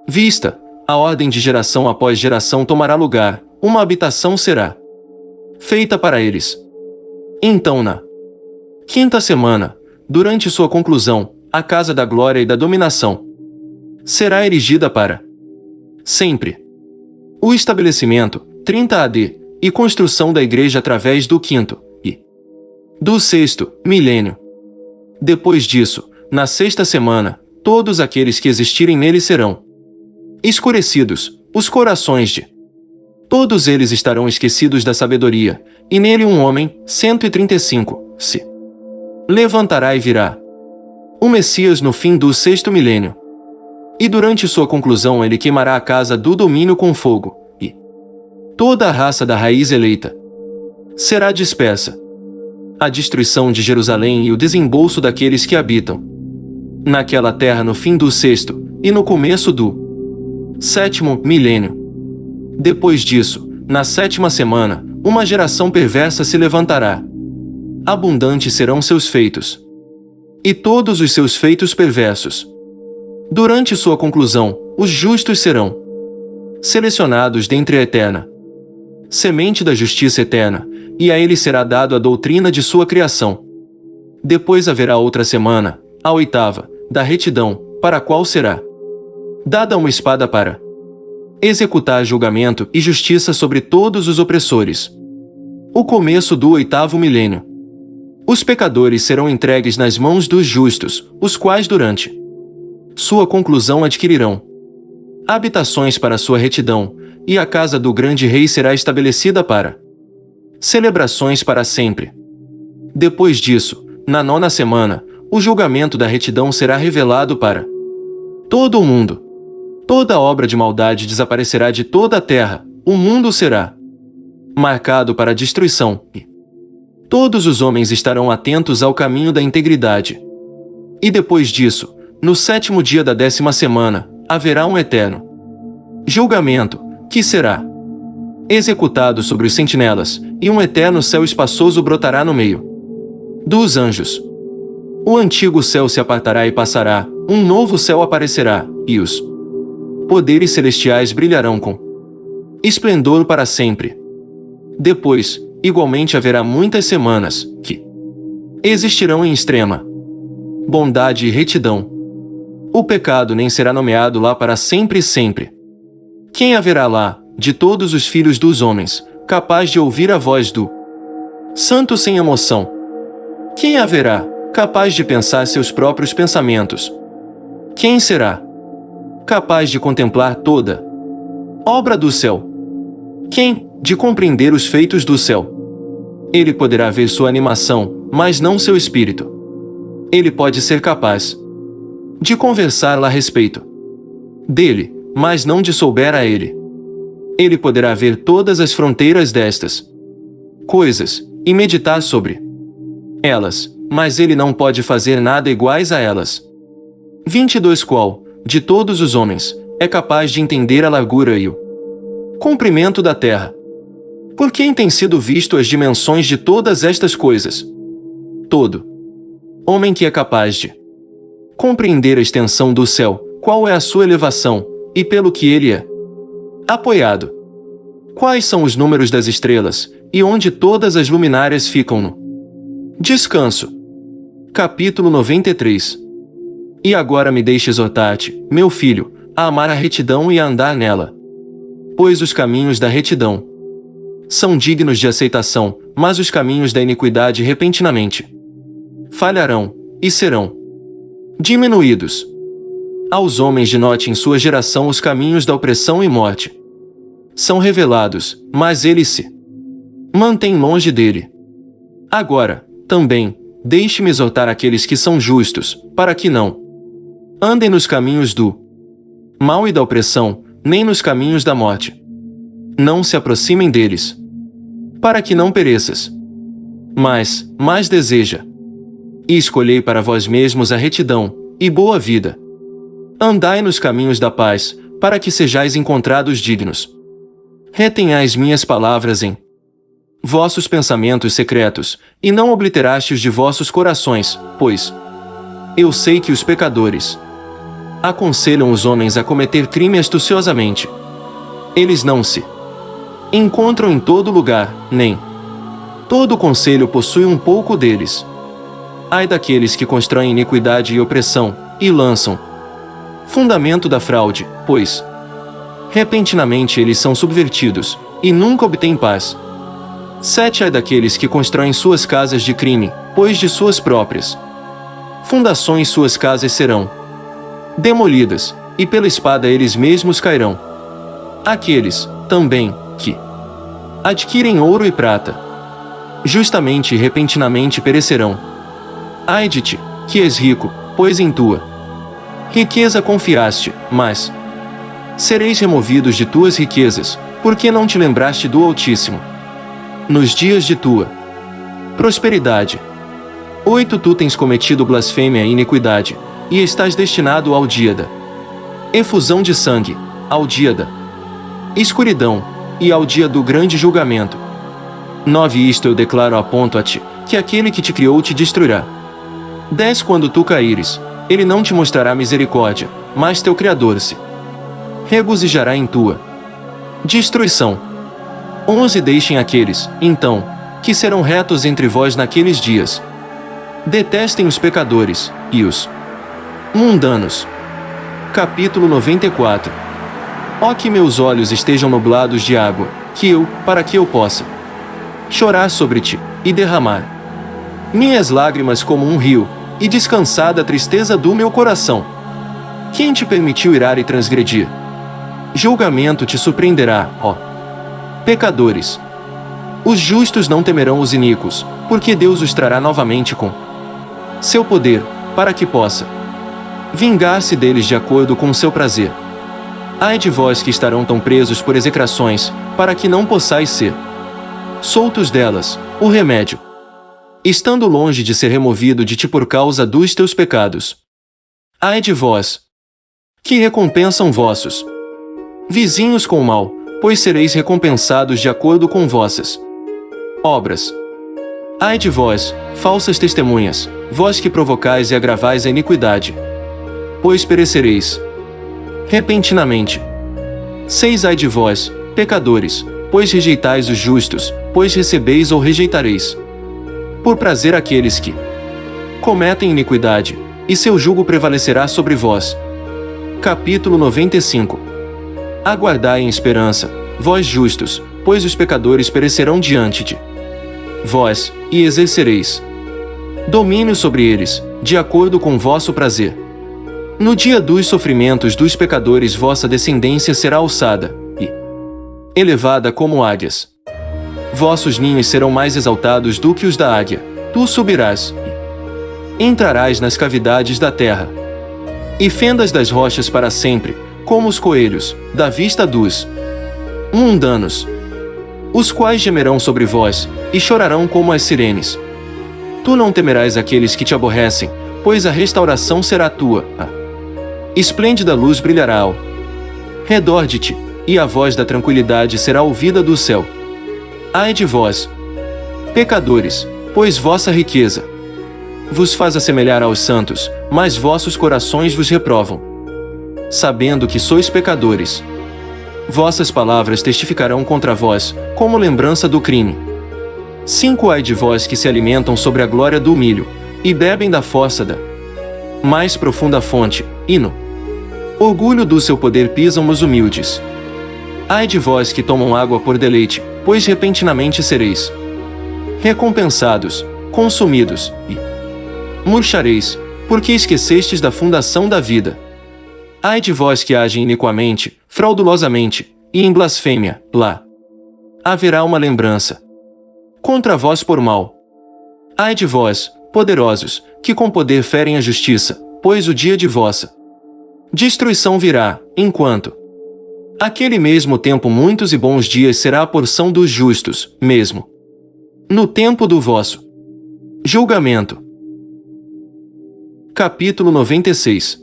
vista, a ordem de geração após geração tomará lugar, uma habitação será feita para eles. Então na quinta semana, durante sua conclusão, a casa da glória e da dominação será erigida para sempre. O estabelecimento, 30 AD, e construção da igreja através do quinto e do sexto milênio. Depois disso, na sexta semana, todos aqueles que existirem nele serão escurecidos, os corações de todos eles estarão esquecidos da sabedoria, e nele um homem, 135, se levantará e virá. O Messias no fim do sexto milênio. E durante sua conclusão ele queimará a casa do domínio com fogo, e toda a raça da raiz eleita será dispersa. A destruição de Jerusalém e o desembolso daqueles que habitam naquela terra no fim do sexto, e no começo do sétimo milênio. Depois disso, na sétima semana, uma geração perversa se levantará. Abundantes serão seus feitos, e todos os seus feitos perversos. Durante sua conclusão, os justos serão selecionados dentre a eterna semente da justiça eterna, e a ele será dado a doutrina de sua criação. Depois haverá outra semana, a oitava, da retidão, para a qual será dada uma espada para executar julgamento e justiça sobre todos os opressores. O começo do oitavo milênio. Os pecadores serão entregues nas mãos dos justos, os quais durante Sua conclusão adquirirão habitações para sua retidão, e a casa do grande rei será estabelecida para celebrações para sempre. Depois disso, na 9ª semana, o julgamento da retidão será revelado para todo o mundo. Toda obra de maldade desaparecerá de toda a terra, o mundo será marcado para a destruição, e todos os homens estarão atentos ao caminho da integridade. E depois disso, no 7º dia da 10ª semana, haverá um eterno julgamento, que será executado sobre os sentinelas, e um eterno céu espaçoso brotará no meio dos anjos. O antigo céu se apartará e passará, um novo céu aparecerá, e os poderes celestiais brilharão com esplendor para sempre. Depois, igualmente haverá muitas semanas, que existirão em extrema bondade e retidão. O pecado nem será nomeado lá para sempre e sempre. Quem haverá lá, de todos os filhos dos homens, capaz de ouvir a voz do Santo sem emoção? Quem haverá, capaz de pensar seus próprios pensamentos? Quem será capaz de contemplar toda obra do céu? Quem, de compreender os feitos do céu? Ele poderá ver sua animação, mas não seu espírito. Ele pode ser capaz de conversar lá a respeito dele, mas não de souber a ele. Ele poderá ver todas as fronteiras destas coisas, e meditar sobre elas, mas ele não pode fazer nada iguais a elas. 22 Qual, de todos os homens, é capaz de entender a largura e o comprimento da terra? Por quem tem sido visto as dimensões de todas estas coisas? Todo homem que é capaz de compreender a extensão do céu, qual é a sua elevação, e pelo que ele é apoiado. Quais são os números das estrelas, e onde todas as luminárias ficam no descanso. Capítulo 93. E agora me deixe exortar-te, meu filho, a amar a retidão e a andar nela. Pois os caminhos da retidão são dignos de aceitação, mas os caminhos da iniquidade repentinamente falharão, e serão diminuídos. Aos homens de note em sua geração os caminhos da opressão e morte são revelados, mas eles se mantêm longe dele. Agora, também, deixe-me exortar aqueles que são justos, para que não andem nos caminhos do mal e da opressão, nem nos caminhos da morte. Não se aproximem deles, para que não pereças. Mas, mais deseja, e escolhei para vós mesmos a retidão, e boa vida. Andai nos caminhos da paz, para que sejais encontrados dignos. Retenhais minhas palavras em vossos pensamentos secretos, e não obliterastes de vossos corações, pois eu sei que os pecadores aconselham os homens a cometer crime astuciosamente. Eles não se encontram em todo lugar, nem todo conselho possui um pouco deles. Ai daqueles que constroem iniquidade e opressão, e lançam fundamento da fraude, pois repentinamente eles são subvertidos, e nunca obtêm paz. 7 Ai daqueles que constroem suas casas de crime, pois de suas próprias fundações suas casas serão demolidas, e pela espada eles mesmos cairão. Aqueles, também, que adquirem ouro e prata, justamente e repentinamente perecerão. Ai de ti, que és rico, pois em tua riqueza confiaste, mas sereis removidos de tuas riquezas, porque não te lembraste do Altíssimo nos dias de tua prosperidade. 8 Tu tens cometido blasfêmia e iniquidade, e estás destinado ao dia da efusão de sangue, ao dia da escuridão, e ao dia do grande julgamento. 9 Isto eu declaro aponto a ti, que aquele que te criou te destruirá. 10 Quando tu caíres, ele não te mostrará misericórdia, mas teu Criador se regozijará em tua destruição. 11 Deixem aqueles, então, que serão retos entre vós naqueles dias. Detestem os pecadores, e os mundanos. Capítulo 94. Ó que meus olhos estejam nublados de água, para que eu possa chorar sobre ti, e derramar minhas lágrimas como um rio, e descansar da tristeza do meu coração. Quem te permitiu irar e transgredir? Julgamento te surpreenderá, ó pecadores. Os justos não temerão os iníquos, porque Deus os trará novamente com seu poder, para que possa vingar-se deles de acordo com o seu prazer. Ai de vós que estarão tão presos por execrações, para que não possais ser soltos delas, o remédio, estando longe de ser removido de ti por causa dos teus pecados. Ai de vós, que recompensam vossos vizinhos com o mal, pois sereis recompensados de acordo com vossas obras. Ai de vós, falsas testemunhas, vós que provocais e agravais a iniquidade, pois perecereis repentinamente. 6 Ai de vós, pecadores, pois rejeitais os justos, pois recebeis ou rejeitareis por prazer aqueles que cometem iniquidade, e seu jugo prevalecerá sobre vós. Capítulo 95. Aguardai em esperança, vós justos, pois os pecadores perecerão diante de vós, e exercereis domínio sobre eles, de acordo com vosso prazer. No dia dos sofrimentos dos pecadores vossa descendência será alçada, e elevada como águias. Vossos ninhos serão mais exaltados do que os da águia. Tu subirás, e entrarás nas cavidades da terra, e fendas das rochas para sempre, como os coelhos, da vista dos mundanos, os quais gemerão sobre vós, e chorarão como as sirenes. Tu não temerás aqueles que te aborrecem, pois a restauração será tua. A esplêndida luz brilhará ao redor de ti, e a voz da tranquilidade será ouvida do céu. Ai de vós, pecadores, pois vossa riqueza vos faz assemelhar aos santos, mas vossos corações vos reprovam. Sabendo que sois pecadores, vossas palavras testificarão contra vós, como lembrança do crime. 5 Ai de vós que se alimentam sobre a glória do milho, e bebem da força da mais profunda fonte, e no orgulho do seu poder pisam os humildes. Ai de vós que tomam água por deleite, pois repentinamente sereis recompensados, consumidos, e murchareis, porque esquecestes da fundação da vida. Ai de vós que agem iniquamente, fraudulosamente, e em blasfêmia, lá haverá uma lembrança contra vós por mal. Ai de vós, poderosos, que com poder ferem a justiça, pois o dia de vossa destruição virá, enquanto aquele mesmo tempo muitos e bons dias será a porção dos justos, mesmo no tempo do vosso julgamento. Capítulo 96.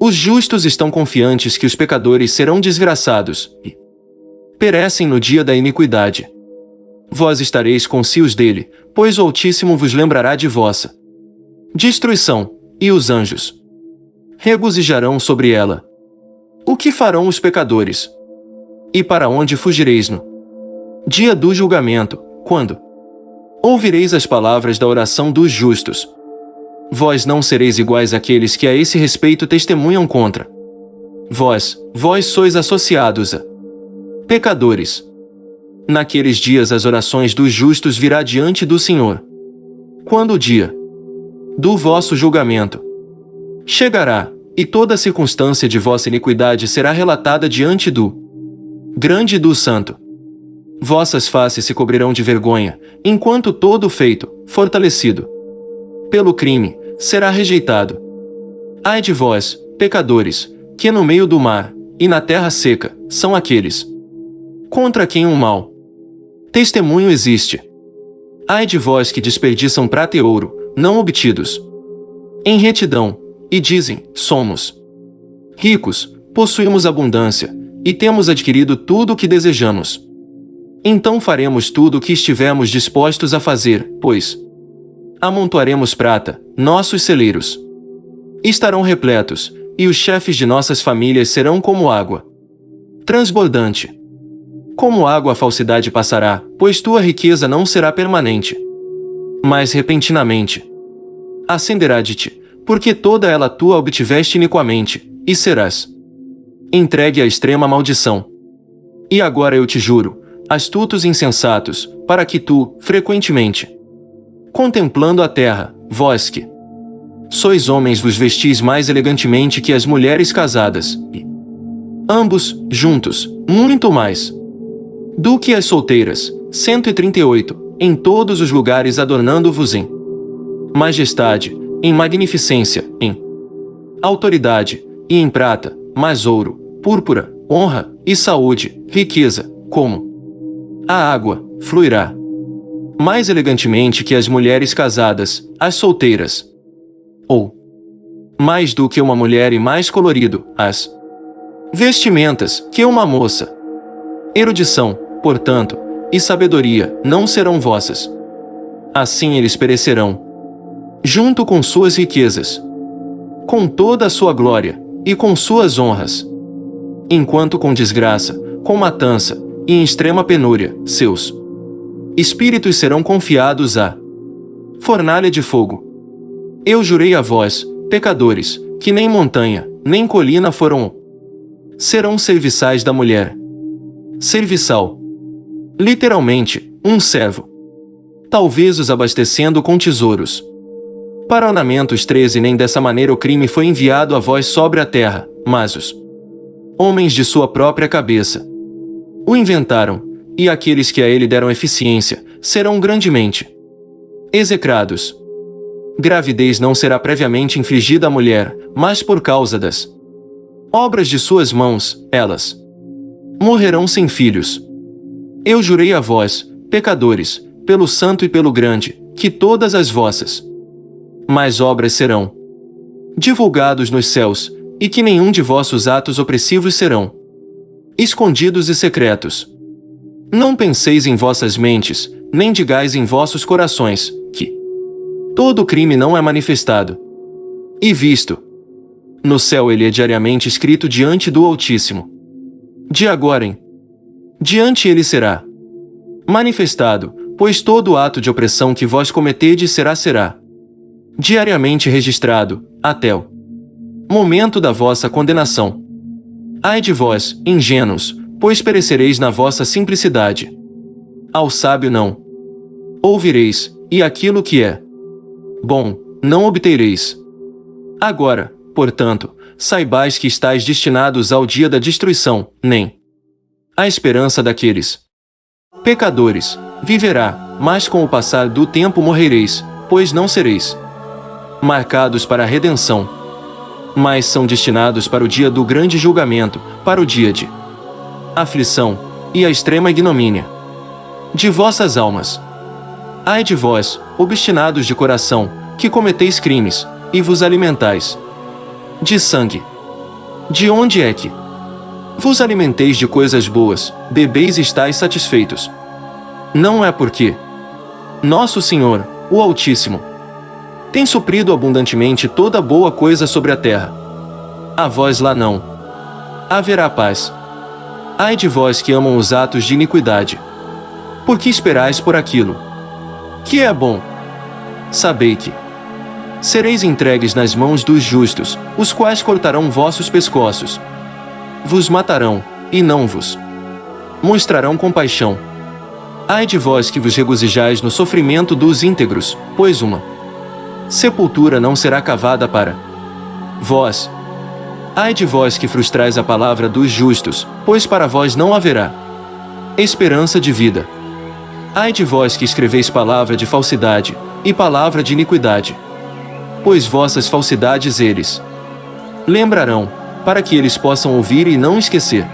Os justos estão confiantes que os pecadores serão desgraçados, e perecem no dia da iniquidade. Vós estareis conscios dele, pois o Altíssimo vos lembrará de vossa destruição, e os anjos regozijarão sobre ela. O que farão os pecadores? E para onde fugireis no dia do julgamento, quando ouvireis as palavras da oração dos justos? Vós não sereis iguais àqueles que a esse respeito testemunham contra vós sois associados a pecadores. Naqueles dias as orações dos justos virá diante do Senhor. Quando o dia do vosso julgamento chegará, e toda a circunstância de vossa iniquidade será relatada diante do grande e do santo. Vossas faces se cobrirão de vergonha, enquanto todo o feito, fortalecido pelo crime, será rejeitado. Ai de vós, pecadores, que no meio do mar, e na terra seca, são aqueles contra quem um mau testemunho existe. Ai de vós que desperdiçam prata e ouro, não obtidos em retidão, e dizem, somos ricos, possuímos abundância, e temos adquirido tudo o que desejamos. Então faremos tudo o que estivermos dispostos a fazer, pois amontoaremos prata, nossos celeiros estarão repletos, e os chefes de nossas famílias serão como água transbordante. Como água a falsidade passará, pois tua riqueza não será permanente, mas repentinamente acenderá de ti, porque toda ela tua obtiveste iniquamente, e serás entregue à extrema maldição. E agora eu te juro, astutos e insensatos, para que tu, frequentemente, contemplando a terra, vós que Sois homens, vos vestis mais elegantemente que as mulheres casadas, e ambos, juntos, muito mais do que as solteiras. 138. Em todos os lugares adornando-vos em majestade, em magnificência, em autoridade, e em prata, mais ouro, púrpura, honra e saúde, riqueza, como a água, fluirá mais elegantemente que as mulheres casadas, as solteiras, ou mais do que uma mulher e mais colorido, as vestimentas, que uma moça. Erudição, portanto, e sabedoria não serão vossas. Assim eles perecerão, junto com suas riquezas, com toda a sua glória, e com suas honras. Enquanto com desgraça, com matança, e em extrema penúria, seus espíritos serão confiados à fornalha de fogo. Eu jurei a vós, pecadores, que nem montanha, nem colina foram serão serviçais da mulher. Serviçal. Literalmente, um servo. Talvez os abastecendo com tesouros. Para ornamentos 13. Nem dessa maneira o crime foi enviado a vós sobre a terra, mas os homens de sua própria cabeça o inventaram, e aqueles que a ele deram eficiência serão grandemente execrados. Gravidez não será previamente infligida à mulher, mas por causa das obras de suas mãos, elas morrerão sem filhos. Eu jurei a vós, pecadores, pelo santo e pelo grande, que todas as vossas mais obras serão divulgados nos céus, e que nenhum de vossos atos opressivos serão escondidos e secretos. Não penseis em vossas mentes, nem digais em vossos corações, que todo crime não é manifestado e visto no céu. Ele é diariamente escrito diante do Altíssimo. De agora em diante ele será manifestado, pois todo ato de opressão que vós cometedes será diariamente registrado, até o momento da vossa condenação. Ai de vós, ingênuos, pois perecereis na vossa simplicidade. Ao sábio não ouvireis, e aquilo que é bom, não obtereis. Agora, portanto, saibais que estáis destinados ao dia da destruição, nem a esperança daqueles pecadores viverá, mas com o passar do tempo morrereis, pois não sereis marcados para a redenção, mas são destinados para o dia do grande julgamento, para o dia de aflição e a extrema ignomínia de vossas almas. Ai de vós, obstinados de coração, que cometeis crimes, e vos alimentais de sangue. De onde é que vos alimenteis de coisas boas, bebeis e estáis satisfeitos? Não é porque nosso Senhor, o Altíssimo, tem suprido abundantemente toda boa coisa sobre a terra. A vós lá não haverá paz. Ai de vós que amam os atos de iniquidade. Por que esperais por aquilo que é bom? Sabei que sereis entregues nas mãos dos justos, os quais cortarão vossos pescoços, vos matarão, e não vos mostrarão compaixão. Ai de vós que vos regozijais no sofrimento dos íntegros, pois uma sepultura não será cavada para vós. Ai de vós que frustrais a palavra dos justos, pois para vós não haverá esperança de vida. Ai de vós que escreveis palavra de falsidade, e palavra de iniquidade, pois vossas falsidades eles lembrarão, para que eles possam ouvir e não esquecer.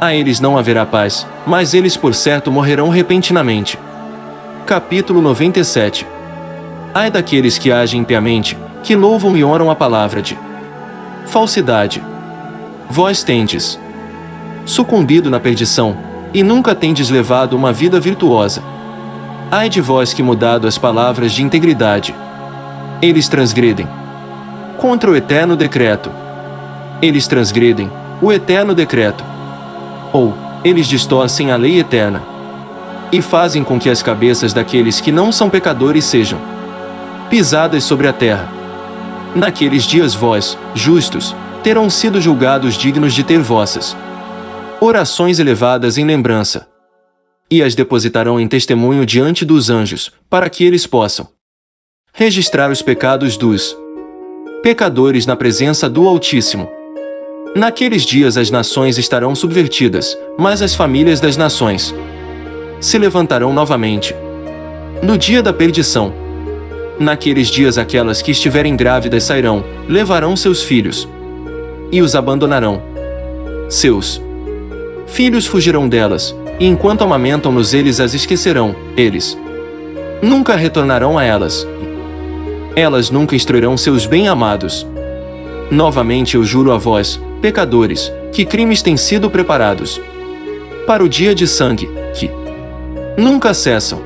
A eles não haverá paz, mas eles por certo morrerão repentinamente. Capítulo 97. Ai daqueles que agem impiamente, que louvam e honram a palavra de falsidade. Vós tendes sucumbido na perdição, e nunca tendes levado uma vida virtuosa. Ai de vós que mudado as palavras de integridade, eles transgredem contra o eterno decreto. Eles transgredem o eterno decreto. Ou, eles distorcem a lei eterna, e fazem com que as cabeças daqueles que não são pecadores sejam pisadas sobre a terra. Naqueles dias vós, justos, terão sido julgados dignos de ter vossas orações elevadas em lembrança, e as depositarão em testemunho diante dos anjos, para que eles possam registrar os pecados dos pecadores na presença do Altíssimo. Naqueles dias as nações estarão subvertidas, mas as famílias das nações se levantarão novamente. No dia da perdição. Naqueles dias aquelas que estiverem grávidas sairão, levarão seus filhos e os abandonarão. Seus filhos fugirão delas, e enquanto amamentam-nos eles as esquecerão, eles nunca retornarão a elas. Elas nunca instruirão seus bem-amados. Novamente eu juro a vós, pecadores, que crimes têm sido preparados para o dia de sangue, que nunca cessam.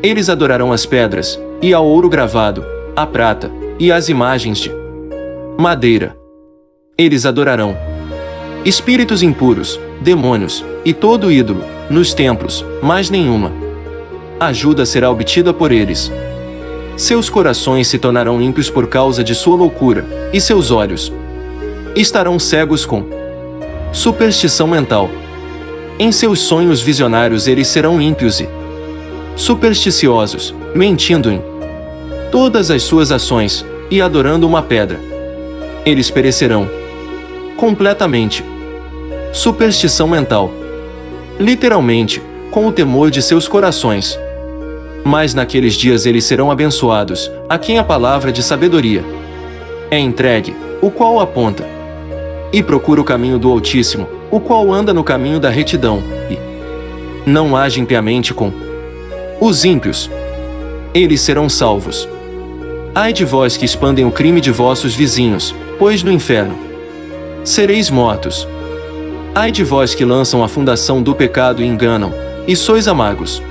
Eles adorarão as pedras, e ao ouro gravado, a prata, e as imagens de madeira. Eles adorarão espíritos impuros, demônios, e todo ídolo, nos templos, mas nenhuma ajuda será obtida por eles. Seus corações se tornarão ímpios por causa de sua loucura, e seus olhos estarão cegos com superstição mental. Em seus sonhos visionários eles serão ímpios e supersticiosos, mentindo em todas as suas ações, e adorando uma pedra. Eles perecerão completamente. Superstição mental. Literalmente, com o temor de seus corações. Mas naqueles dias eles serão abençoados, a quem a palavra de sabedoria é entregue, o qual aponta e procura o caminho do Altíssimo, o qual anda no caminho da retidão, e não age impiamente com os ímpios. Eles serão salvos. Ai de vós que expandem o crime de vossos vizinhos, pois no inferno sereis mortos. Ai de vós que lançam a fundação do pecado e enganam, e sois amargos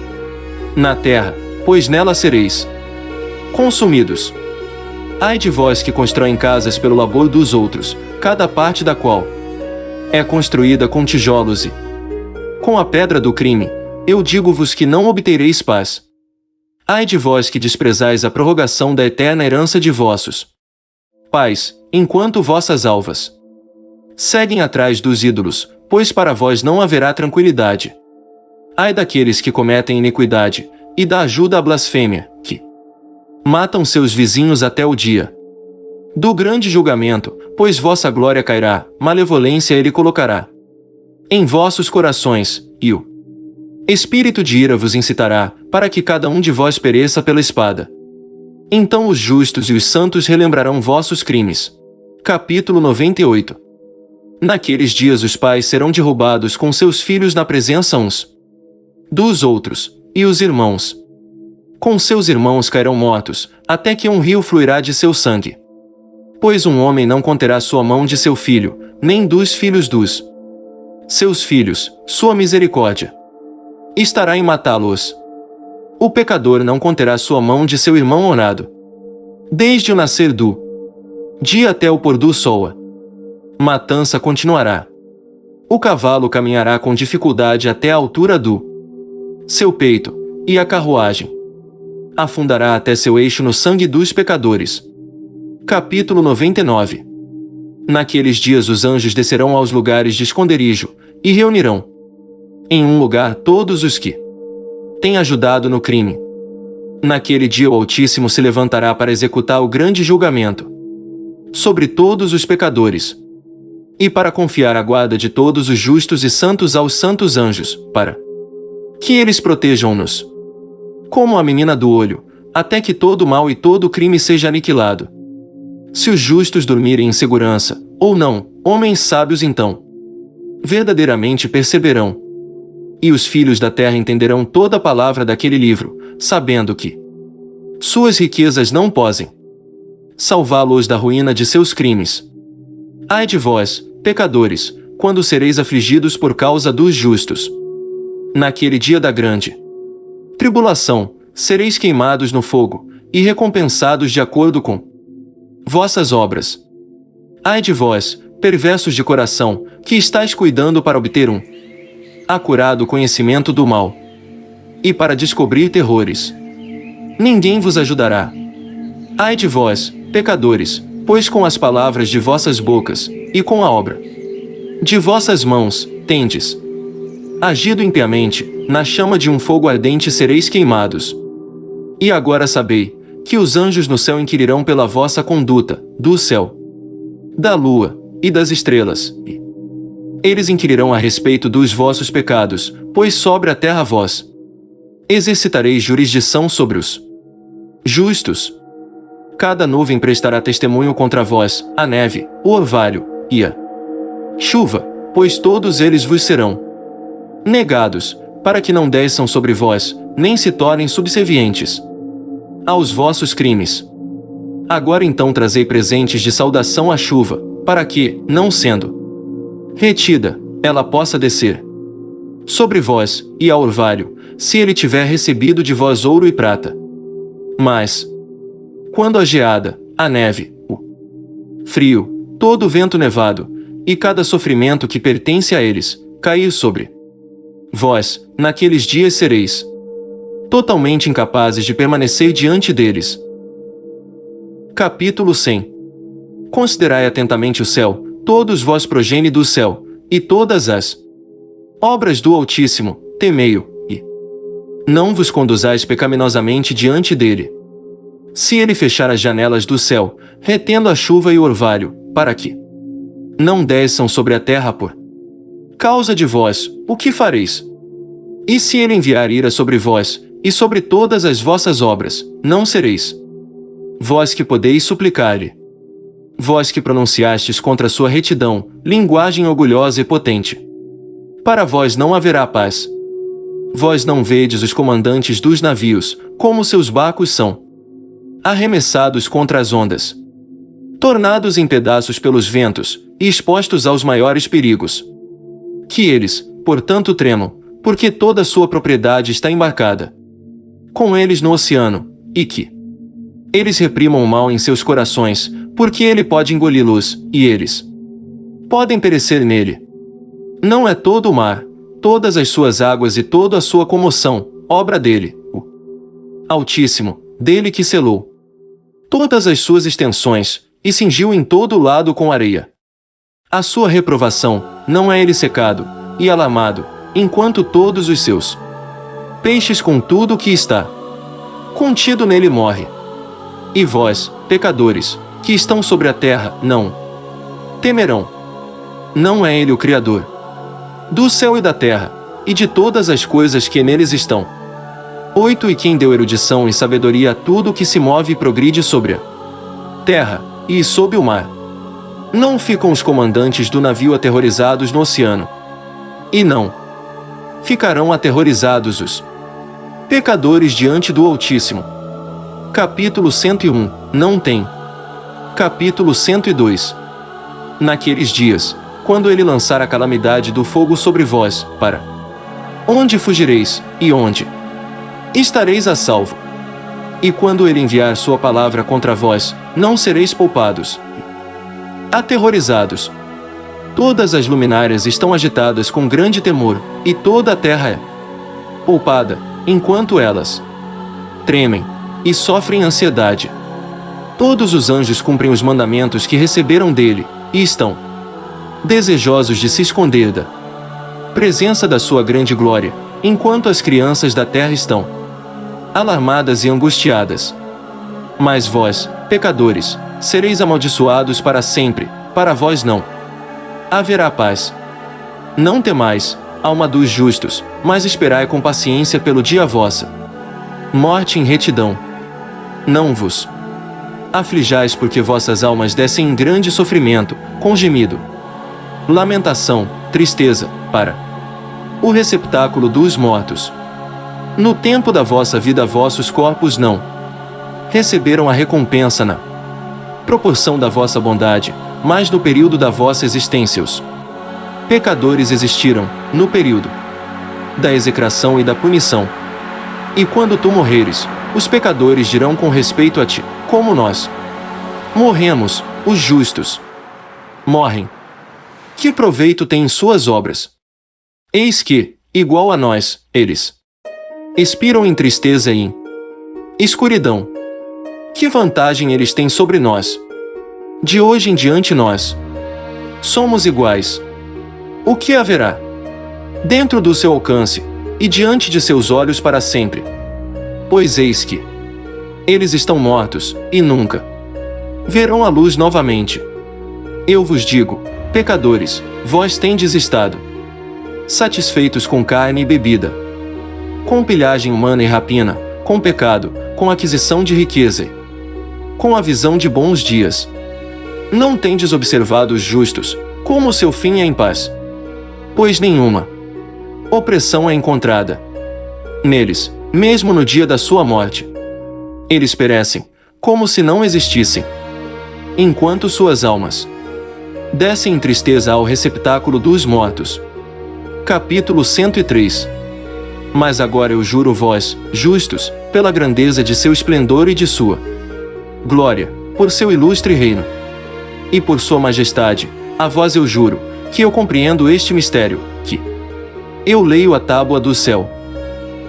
na terra, pois nela sereis consumidos. Ai de vós que constroem casas pelo labor dos outros, cada parte da qual é construída com tijolos e com a pedra do crime, eu digo-vos que não obtereis paz. Ai de vós que desprezais a prorrogação da eterna herança de vossos pais, enquanto vossas alvas seguem atrás dos ídolos, pois para vós não haverá tranquilidade. Ai daqueles que cometem iniquidade, e da ajuda à blasfêmia, que matam seus vizinhos até o dia do grande julgamento, pois vossa glória cairá, malevolência ele colocará em vossos corações, e o espírito de ira vos incitará, para que cada um de vós pereça pela espada. Então os justos e os santos relembrarão vossos crimes. Capítulo 98. Naqueles dias os pais serão derrubados com seus filhos na presença uns dos outros, e os irmãos com seus irmãos cairão mortos, até que um rio fluirá de seu sangue. Pois um homem não conterá sua mão de seu filho, nem dos filhos dos seus filhos, sua misericórdia estará em matá-los. O pecador não conterá sua mão de seu irmão honrado. Desde o nascer do dia até o pôr do sol, a matança continuará. O cavalo caminhará com dificuldade até a altura do seu peito, e a carruagem afundará até seu eixo no sangue dos pecadores. Capítulo 99. Naqueles dias os anjos descerão aos lugares de esconderijo, e reunirão em um lugar todos os que têm ajudado no crime. Naquele dia o Altíssimo se levantará para executar o grande julgamento sobre todos os pecadores, e para confiar a guarda de todos os justos e santos aos santos anjos, para que eles protejam-nos como a menina do olho, até que todo mal e todo crime seja aniquilado. Se os justos dormirem em segurança, ou não, homens sábios então verdadeiramente perceberão. E os filhos da terra entenderão toda a palavra daquele livro, sabendo que suas riquezas não podem salvá-los da ruína de seus crimes. Ai de vós, pecadores, quando sereis afligidos por causa dos justos. Naquele dia da grande tribulação, sereis queimados no fogo, e recompensados de acordo com vossas obras. Ai de vós, perversos de coração, que estáis cuidando para obter um acurado conhecimento do mal, e para descobrir terrores. Ninguém vos ajudará. Ai de vós, pecadores, pois com as palavras de vossas bocas, e com a obra de vossas mãos, tendes agido impiamente, na chama de um fogo ardente sereis queimados. E agora sabei que os anjos no céu inquirirão pela vossa conduta, do céu, da lua e das estrelas. Eles inquirirão a respeito dos vossos pecados, pois sobre a terra vós exercitareis jurisdição sobre os justos. Cada nuvem prestará testemunho contra vós, a neve, o orvalho e a chuva, pois todos eles vos serão negados, para que não desçam sobre vós, nem se tornem subservientes aos vossos crimes. Agora então trazei presentes de saudação à chuva, para que, não sendo retida, ela possa descer sobre vós, e ao orvalho, se ele tiver recebido de vós ouro e prata. Mas, quando a geada, a neve, o frio, todo o vento nevado, e cada sofrimento que pertence a eles, cair sobre vós, naqueles dias sereis totalmente incapazes de permanecer diante deles. Capítulo 100. Considerai atentamente o céu, todos vós progenie do céu, e todas as obras do Altíssimo, temei-o, e não vos conduzais pecaminosamente diante dele. Se ele fechar as janelas do céu, retendo a chuva e o orvalho, para que não desçam sobre a terra por causa de vós, o que fareis? E se ele enviar ira sobre vós, e sobre todas as vossas obras, não sereis vós que podeis suplicar-lhe. Vós que pronunciastes contra sua retidão, linguagem orgulhosa e potente. Para vós não haverá paz. Vós não vedes os comandantes dos navios, como seus barcos são arremessados contra as ondas, tornados em pedaços pelos ventos, e expostos aos maiores perigos. Que eles, portanto, tremam, porque toda a sua propriedade está embarcada com eles no oceano, e que eles reprimam o mal em seus corações, porque ele pode engoli-los, e eles podem perecer nele. Não é todo o mar, todas as suas águas e toda a sua comoção, obra dele, o Altíssimo, dele que selou todas as suas extensões, e cingiu em todo o lado com areia. A sua reprovação, não é ele secado, e alarmado, enquanto todos os seus peixes com tudo o que está contido nele morre. E vós, pecadores, que estão sobre a terra, não temerão. Não é ele o Criador do céu e da terra, e de todas as coisas que neles estão. 8 E quem deu erudição e sabedoria a tudo o que se move e progride sobre a terra, e sob o mar. Não ficam os comandantes do navio aterrorizados no oceano. E não ficarão aterrorizados os pecadores diante do Altíssimo. Capítulo 101. Não tem. Capítulo 102. Naqueles dias, quando ele lançar a calamidade do fogo sobre vós, para onde fugireis, e onde estareis a salvo? E quando ele enviar sua palavra contra vós, não sereis poupados. Aterrorizados. Todas as luminárias estão agitadas com grande temor, e toda a terra é poupada, enquanto elas tremem e sofrem ansiedade. Todos os anjos cumprem os mandamentos que receberam dele, e estão desejosos de se esconder da presença da sua grande glória, enquanto as crianças da terra estão alarmadas e angustiadas. Mas vós, pecadores, sereis amaldiçoados para sempre, para vós não haverá paz. Não temais, alma dos justos, mas esperai com paciência pelo dia vossa morte em retidão. Não vos aflijais porque vossas almas descem em grande sofrimento, com gemido, lamentação, tristeza, para o receptáculo dos mortos. No tempo da vossa vida vossos corpos não receberam a recompensa na proporção da vossa bondade, mas no período da vossa existência os pecadores existiram, no período da execração e da punição. E quando tu morreres, os pecadores dirão com respeito a ti, como nós morremos, os justos morrem. Que proveito têm suas obras? Eis que, igual a nós, eles expiram em tristeza e em escuridão. Que vantagem eles têm sobre nós? De hoje em diante nós somos iguais. O que haverá dentro do seu alcance, e diante de seus olhos para sempre? Pois eis que Eles estão mortos, e nunca verão a luz novamente. Eu vos digo, pecadores, vós tendes estado satisfeitos com carne e bebida, com pilhagem humana e rapina, com pecado, com aquisição de riqueza, com a visão de bons dias. Não tendes observado os justos, como o seu fim é em paz? Pois nenhuma opressão é encontrada neles, mesmo no dia da sua morte. Eles perecem, como se não existissem, enquanto suas almas descem em tristeza ao receptáculo dos mortos. Capítulo 103. Mas agora eu juro vós, justos, pela grandeza de seu esplendor e de sua glória, por seu ilustre reino, e por sua majestade, a vós eu juro, que eu compreendo este mistério, que eu leio a tábua do céu.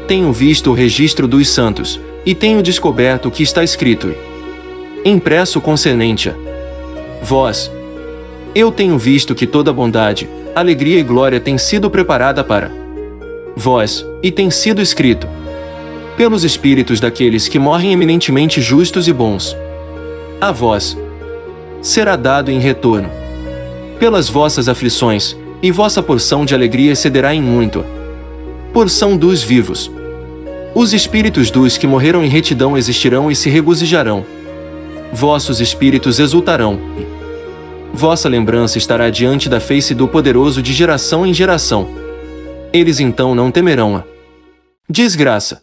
Tenho visto o registro dos santos, e tenho descoberto o que está escrito e impresso concernente a vós. Eu tenho visto que toda bondade, alegria e glória tem sido preparada para vós, e tem sido escrito pelos espíritos daqueles que morrem eminentemente justos e bons. A vós será dado em retorno pelas vossas aflições, e vossa porção de alegria excederá em muito a porção dos vivos. Os espíritos dos que morreram em retidão existirão e se regozijarão. Vossos espíritos exultarão, e vossa lembrança estará diante da face do Poderoso de geração em geração. Eles então não temerão a desgraça.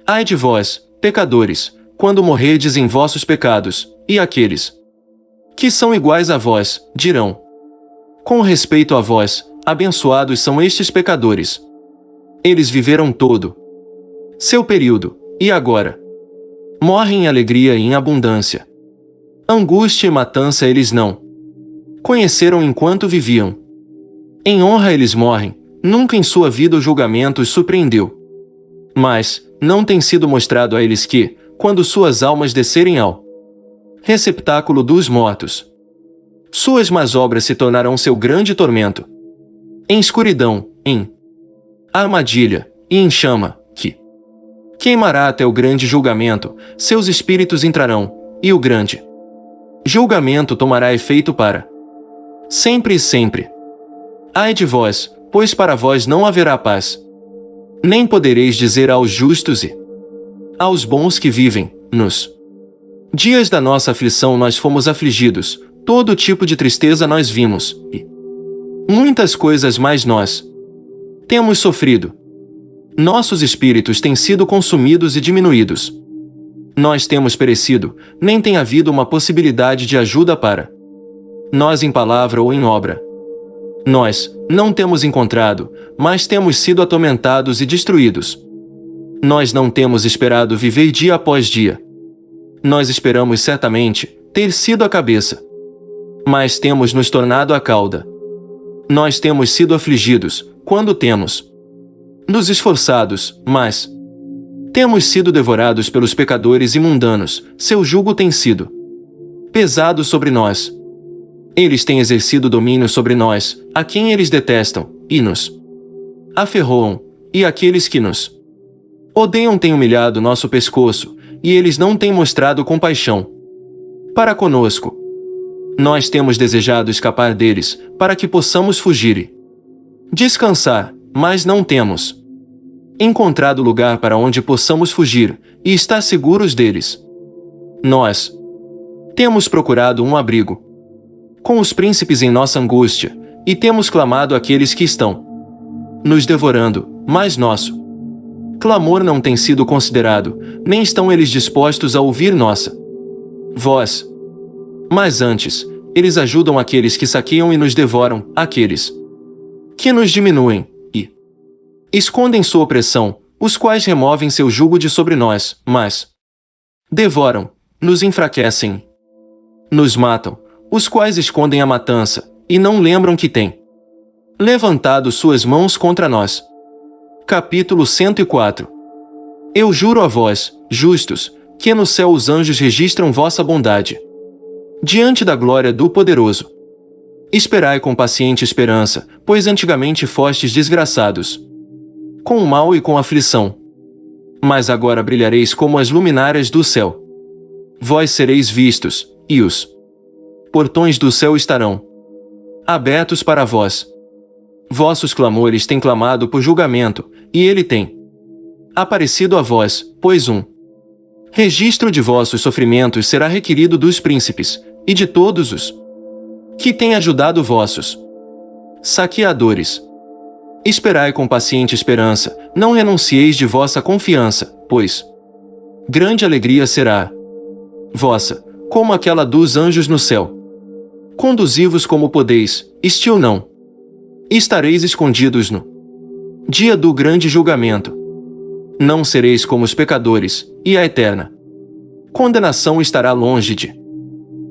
Ai de vós, pecadores, quando morrerdes em vossos pecados, e aqueles que são iguais a vós, dirão: com respeito a vós, abençoados são estes pecadores. Eles viveram todo seu período, e agora morrem em alegria e em abundância. Angústia e matança eles não conheceram enquanto viviam. Em honra eles morrem, nunca em sua vida o julgamento os surpreendeu. Mas não tem sido mostrado a eles que, quando suas almas descerem ao receptáculo dos mortos, suas más obras se tornarão seu grande tormento. Em escuridão, em armadilha e em chama, que queimará até o grande julgamento, seus espíritos entrarão, e o grande julgamento tomará efeito para sempre e sempre. Ai de vós, pois para vós não haverá paz. Nem podereis dizer aos justos e aos bons que vivem, nos dias da nossa aflição nós fomos afligidos, todo tipo de tristeza nós vimos, e muitas coisas mais nós temos sofrido. Nossos espíritos têm sido consumidos e diminuídos. Nós temos perecido, nem tem havido uma possibilidade de ajuda para nós em palavra ou em obra. Nós não temos encontrado, mas temos sido atormentados e destruídos. Nós não temos esperado viver dia após dia. Nós esperamos certamente ter sido a cabeça, mas temos nos tornado a cauda. Nós temos sido afligidos, quando temos nos esforçados, mas temos sido devorados pelos pecadores e mundanos, seu jugo tem sido pesado sobre nós. Eles têm exercido domínio sobre nós, a quem eles detestam, e nos aferroam, e aqueles que nos odeiam têm humilhado nosso pescoço, e eles não têm mostrado compaixão para conosco. Nós temos desejado escapar deles, para que possamos fugir e descansar, mas não temos encontrado lugar para onde possamos fugir, e estar seguros deles. Nós temos procurado um abrigo com os príncipes em nossa angústia, e temos clamado àqueles que estão nos devorando, mas nosso clamor não tem sido considerado, nem estão eles dispostos a ouvir nossa voz. Mas antes, eles ajudam aqueles que saqueiam e nos devoram, aqueles que nos diminuem e escondem sua opressão, os quais removem seu jugo de sobre nós, mas devoram, nos enfraquecem, nos matam, os quais escondem a matança, e não lembram que têm levantado suas mãos contra nós. Capítulo 104. Eu juro a vós, justos, que no céu os anjos registram vossa bondade diante da glória do Poderoso. Esperai com paciente esperança, pois antigamente fostes desgraçados com o mal e com aflição. Mas agora brilhareis como as luminárias do céu. Vós sereis vistos, e os portões do céu estarão abertos para vós. Vossos clamores têm clamado por julgamento, e ele tem aparecido a vós, pois um registro de vossos sofrimentos será requerido dos príncipes, e de todos os que têm ajudado vossos saqueadores. Esperai com paciente esperança, não renuncieis de vossa confiança, pois grande alegria será vossa, como aquela dos anjos no céu. Conduzi-vos como podeis, estil não. Estareis escondidos no dia do grande julgamento. Não sereis como os pecadores, e a eterna condenação estará longe de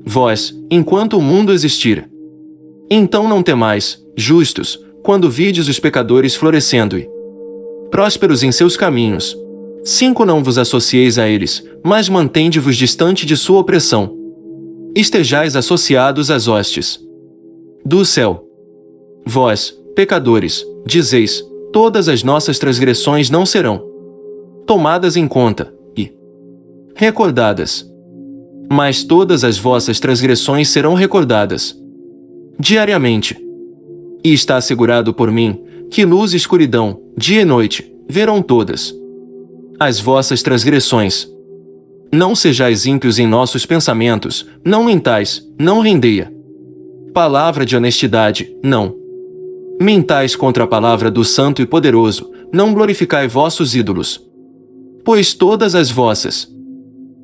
vós, enquanto o mundo existir. Então não temais, justos, quando vides os pecadores florescendo e prósperos em seus caminhos. 5 Não vos associeis a eles, mas mantende-vos distante de sua opressão. Estejais associados às hostes do céu. Vós, pecadores, dizeis, todas as nossas transgressões não serão tomadas em conta, e recordadas. Mas todas as vossas transgressões serão recordadas diariamente. E está assegurado por mim, que luz e escuridão, dia e noite, verão todas as vossas transgressões. Não sejais ímpios em nossos pensamentos, não mentais, não rendeia palavra de honestidade, não mentais contra a palavra do Santo e Poderoso, não glorificai vossos ídolos. Pois todas as vossas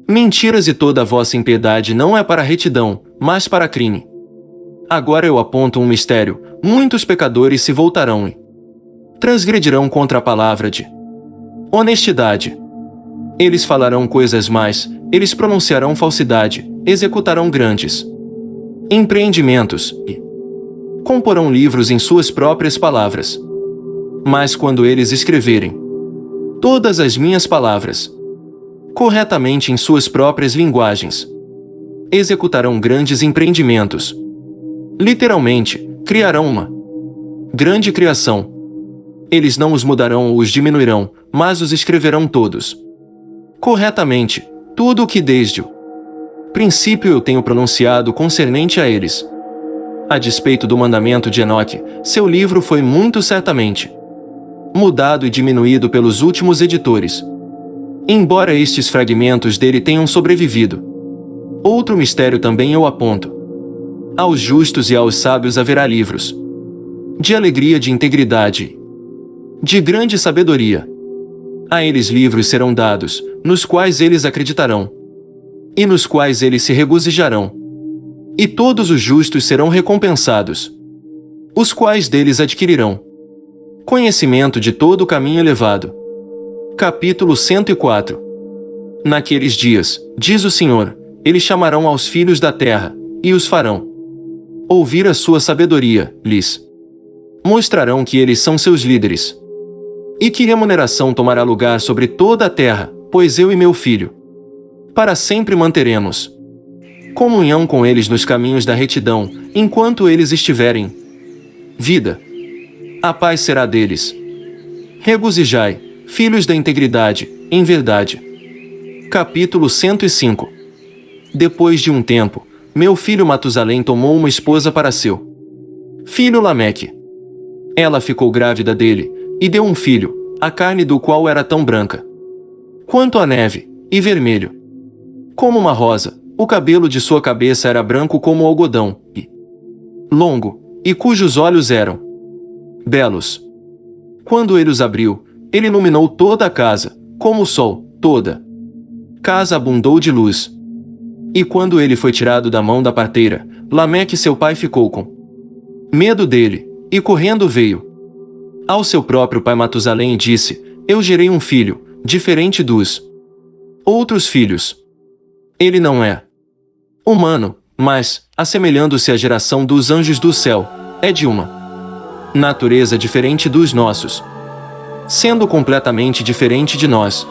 mentiras e toda a vossa impiedade não é para retidão, mas para crime. Agora eu aponto um mistério, muitos pecadores se voltarão e transgredirão contra a palavra de honestidade. Eles falarão coisas más, eles pronunciarão falsidade, executarão grandes empreendimentos e comporão livros em suas próprias palavras. Mas quando eles escreverem todas as minhas palavras corretamente em suas próprias linguagens, executarão grandes empreendimentos. Literalmente, criarão uma grande criação. Eles não os mudarão ou os diminuirão, mas os escreverão todos corretamente, tudo o que desde o princípio eu tenho pronunciado concernente a eles. A despeito do mandamento de Enoque, seu livro foi muito certamente mudado e diminuído pelos últimos editores. Embora estes fragmentos dele tenham sobrevivido, outro mistério também eu aponto. Aos justos e aos sábios haverá livros de alegria, de integridade, de grande sabedoria. A eles livros serão dados, nos quais eles acreditarão, e nos quais eles se regozijarão. E todos os justos serão recompensados, os quais deles adquirirão conhecimento de todo o caminho elevado. Capítulo 104. Naqueles dias, diz o Senhor, eles chamarão aos filhos da terra, e os farão ouvir a sua sabedoria, lhes mostrarão que eles são seus líderes, e que remuneração tomará lugar sobre toda a terra, pois eu e meu filho para sempre manteremos comunhão com eles nos caminhos da retidão, enquanto eles estiverem vida. A paz será deles. Regozijai, filhos da integridade, em verdade. Capítulo 105. Depois de um tempo, meu filho Matusalém tomou uma esposa para seu filho Lameque. Ela ficou grávida dele, e deu um filho, a carne do qual era tão branca quanto a neve, e vermelho como uma rosa. O cabelo de sua cabeça era branco como o algodão, e longo, e cujos olhos eram belos. Quando ele os abriu, ele iluminou toda a casa, como o sol, toda casa abundou de luz. E quando ele foi tirado da mão da parteira, Lameque seu pai ficou com medo dele, e correndo veio ao seu próprio pai Matusalém e disse, eu gerei um filho, diferente dos outros filhos. Ele não é humano, mas, assemelhando-se à geração dos anjos do céu, é de uma natureza diferente dos nossos, sendo completamente diferente de nós.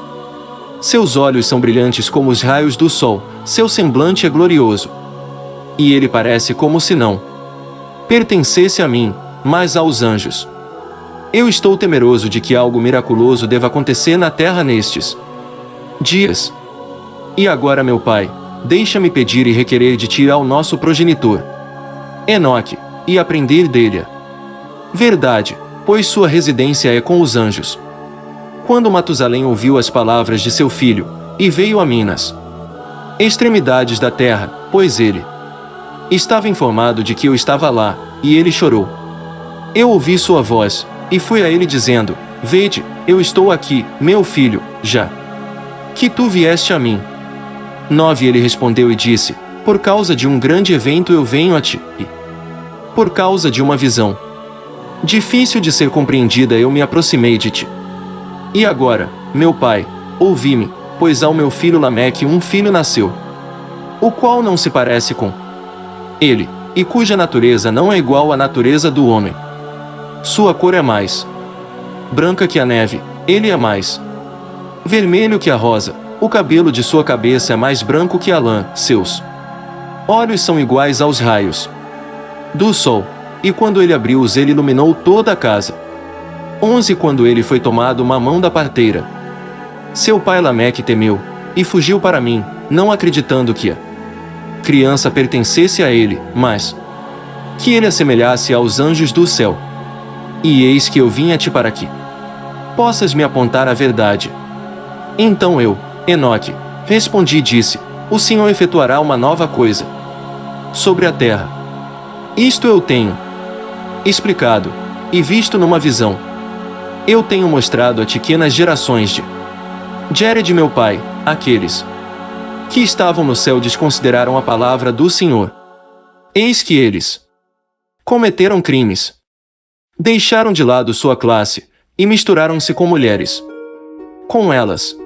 Seus olhos são brilhantes como os raios do sol, seu semblante é glorioso. E ele parece como se não pertencesse a mim, mas aos anjos. Eu estou temeroso de que algo miraculoso deva acontecer na terra nestes Dias. E agora, meu pai, deixa-me pedir e requerer de ti ao nosso progenitor Enoque, e aprender dele a verdade, pois sua residência é com os anjos. Quando Matusalém ouviu as palavras de seu filho, e veio a Minas extremidades da terra, pois ele estava informado de que eu estava lá, e ele chorou. Eu ouvi sua voz, e fui a ele dizendo: Vede, eu estou aqui, meu filho, já que tu vieste a mim. 9 Ele respondeu e disse: Por causa de um grande evento eu venho a ti, e por causa de uma visão difícil de ser compreendida eu me aproximei de ti. E agora, meu pai, ouvi-me, pois ao meu filho Lameque um filho nasceu, o qual não se parece com ele, e cuja natureza não é igual à natureza do homem. Sua cor é mais branca que a neve, ele é mais vermelho que a rosa, o cabelo de sua cabeça é mais branco que a lã, seus olhos são iguais aos raios do sol, e quando ele abriu-os ele iluminou toda a casa. 11 Quando ele foi tomado uma mão da parteira, seu pai Lameque temeu, e fugiu para mim, não acreditando que a criança pertencesse a ele, mas que ele assemelhasse aos anjos do céu. E eis que eu vim a ti para que possas me apontar a verdade. Então eu, Enoque, respondi e disse: O Senhor efetuará uma nova coisa sobre a terra. Isto eu tenho explicado, e visto numa visão. Eu tenho mostrado a ti que nas gerações de Jared meu pai, aqueles que estavam no céu desconsideraram a palavra do Senhor. Eis que eles cometeram crimes, deixaram de lado sua classe, e misturaram-se com mulheres. Com elas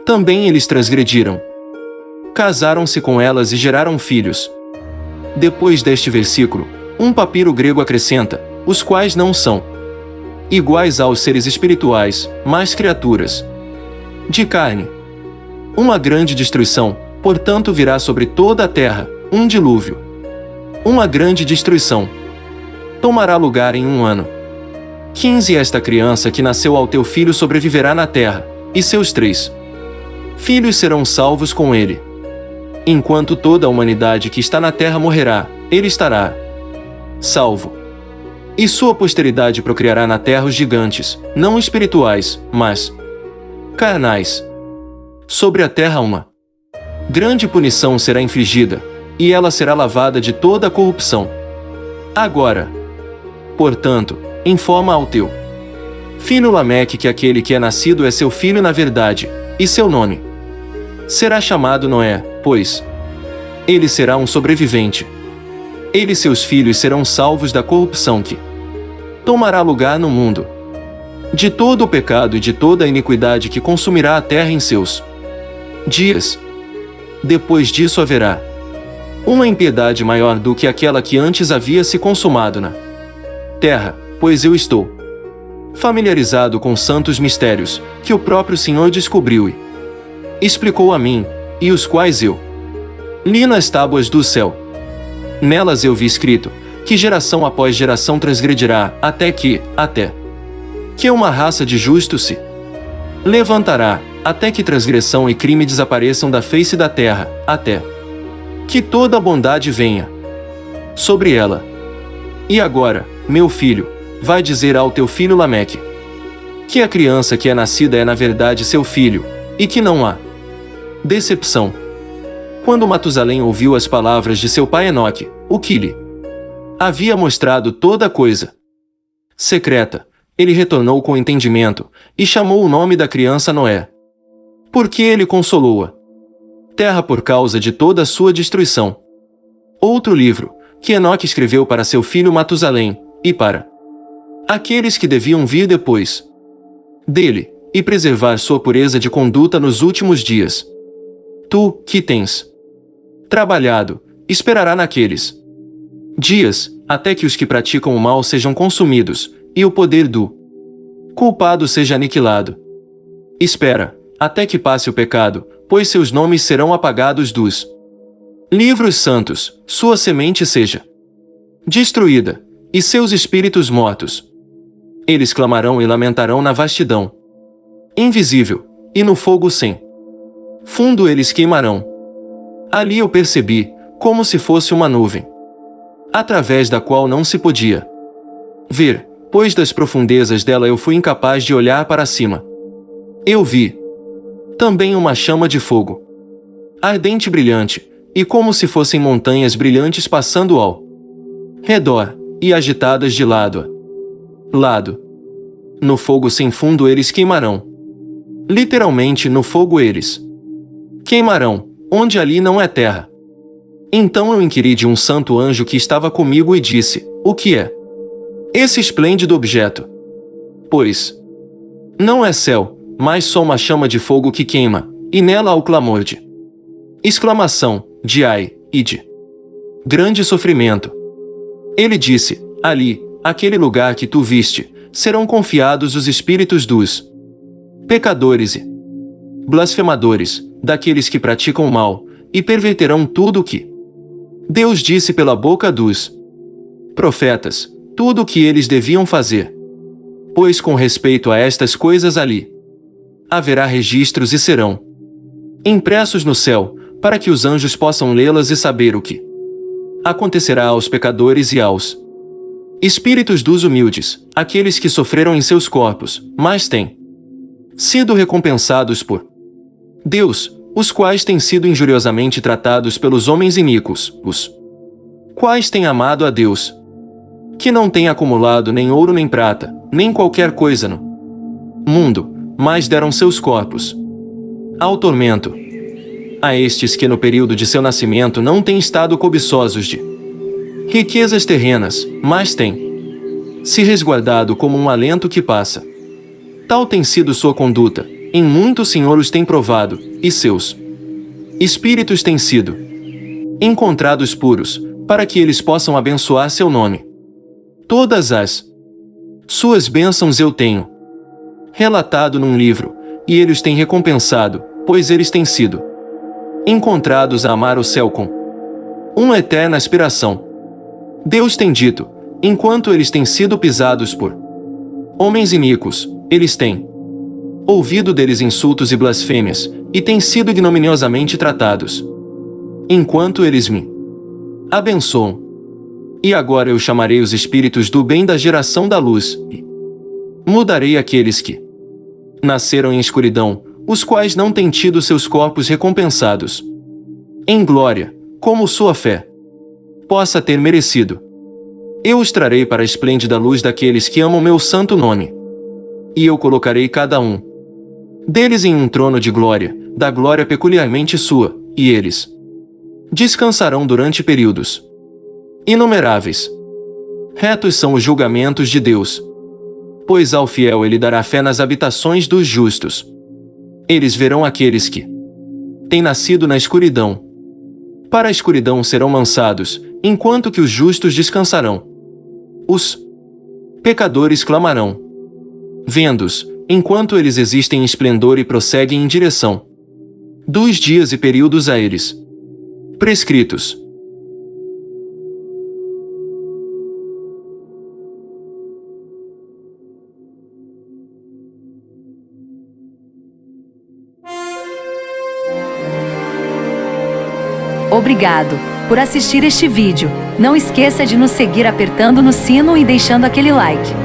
também eles transgrediram. Casaram-se com elas e geraram filhos. Depois deste versículo, um papiro grego acrescenta: os quais não são iguais aos seres espirituais, mas criaturas de carne. Uma grande destruição, portanto, virá sobre toda a terra, um dilúvio. Uma grande destruição tomará lugar em um ano. 15 Esta criança que nasceu ao teu filho sobreviverá na terra, e seus 3 filhos serão salvos com ele. Enquanto toda a humanidade que está na terra morrerá, ele estará salvo. E sua posteridade procriará na terra os gigantes, não espirituais, mas carnais. Sobre a terra uma grande punição será infligida, e ela será lavada de toda a corrupção. Agora, portanto, informa ao teu filho Lameque que aquele que é nascido é seu filho na verdade, e seu nome será chamado Noé, pois ele será um sobrevivente. Ele e seus filhos serão salvos da corrupção que tomará lugar no mundo, de todo o pecado e de toda a iniquidade que consumirá a terra em seus dias. Depois disso haverá uma impiedade maior do que aquela que antes havia se consumado na terra, pois eu estou familiarizado com santos mistérios, que o próprio Senhor descobriu e explicou a mim, e os quais eu li nas tábuas do céu. Nelas eu vi escrito, que geração após geração transgredirá, até que uma raça de justos se levantará, até que transgressão e crime desapareçam da face da terra, até que toda a bondade venha sobre ela. E agora, meu filho, vai dizer ao teu filho Lameque que a criança que é nascida é na verdade seu filho, e que não há decepção. Quando Matusalém ouviu as palavras de seu pai Enoque, o que lhe havia mostrado toda a coisa secreta, ele retornou com entendimento, e chamou o nome da criança Noé, porque ele consolou a terra por causa de toda a sua destruição. Outro livro, que Enoque escreveu para seu filho Matusalém, e para aqueles que deviam vir depois dele, e preservar sua pureza de conduta nos últimos dias. Tu, que tens trabalhado, esperará naqueles dias, até que os que praticam o mal sejam consumidos, e o poder do culpado seja aniquilado. Espera, até que passe o pecado, pois seus nomes serão apagados dos livros santos, sua semente seja destruída, e seus espíritos mortos. Eles clamarão e lamentarão na vastidão invisível, e no fogo sem fundo eles queimarão. Ali eu percebi, como se fosse uma nuvem, através da qual não se podia ver, pois das profundezas dela eu fui incapaz de olhar para cima. Eu vi também uma chama de fogo, ardente e brilhante, e como se fossem montanhas brilhantes passando ao redor, e agitadas de lado a lado. No fogo sem fundo eles queimarão. Literalmente no fogo eles queimarão, onde ali não é terra. Então eu inquiri de um santo anjo que estava comigo e disse: o que é esse esplêndido objeto? Pois não é céu, mas só uma chama de fogo que queima, e nela há o clamor de exclamação, de ai, e de grande sofrimento. Ele disse: ali, aquele lugar que tu viste, serão confiados os espíritos dos pecadores e blasfemadores, daqueles que praticam o mal, e perverterão tudo o que Deus disse pela boca dos profetas, tudo o que eles deviam fazer. Pois com respeito a estas coisas ali haverá registros e serão impressos no céu, para que os anjos possam lê-las e saber o que acontecerá aos pecadores e aos espíritos dos humildes, aqueles que sofreram em seus corpos, mas têm sido recompensados por Deus, os quais têm sido injuriosamente tratados pelos homens iníquos, os quais têm amado a Deus, que não tem acumulado nem ouro nem prata, nem qualquer coisa no mundo, mas deram seus corpos ao tormento. A estes que no período de seu nascimento não têm estado cobiçosos de riquezas terrenas, mas têm se resguardado como um alento que passa. Tal tem sido sua conduta, em muitos senhores tem provado, e seus espíritos têm sido encontrados puros, para que eles possam abençoar seu nome. Todas as suas bênçãos eu tenho relatado num livro, e ele os tem recompensado, pois eles têm sido encontrados a amar o céu com uma eterna aspiração. Deus tem dito, enquanto eles têm sido pisados por homens iníquos, eles têm ouvido deles insultos e blasfêmias, e têm sido ignominiosamente tratados, enquanto eles me abençoam. E agora eu chamarei os espíritos do bem da geração da luz, e mudarei aqueles que nasceram em escuridão, os quais não têm tido seus corpos recompensados em glória, como sua fé possa ter merecido. Eu os trarei para a esplêndida luz daqueles que amam meu santo nome. E eu colocarei cada um deles em um trono de glória, da glória peculiarmente sua, e eles descansarão durante períodos inumeráveis. Retos são os julgamentos de Deus, pois ao fiel ele dará fé nas habitações dos justos. Eles verão aqueles que têm nascido na escuridão. Para a escuridão serão lançados, enquanto que os justos descansarão. Os pecadores clamarão, vendo-os, enquanto eles existem em esplendor e prosseguem em direção dos dias e períodos a eles prescritos. Obrigado por assistir este vídeo. Não esqueça de nos seguir apertando no sino e deixando aquele like.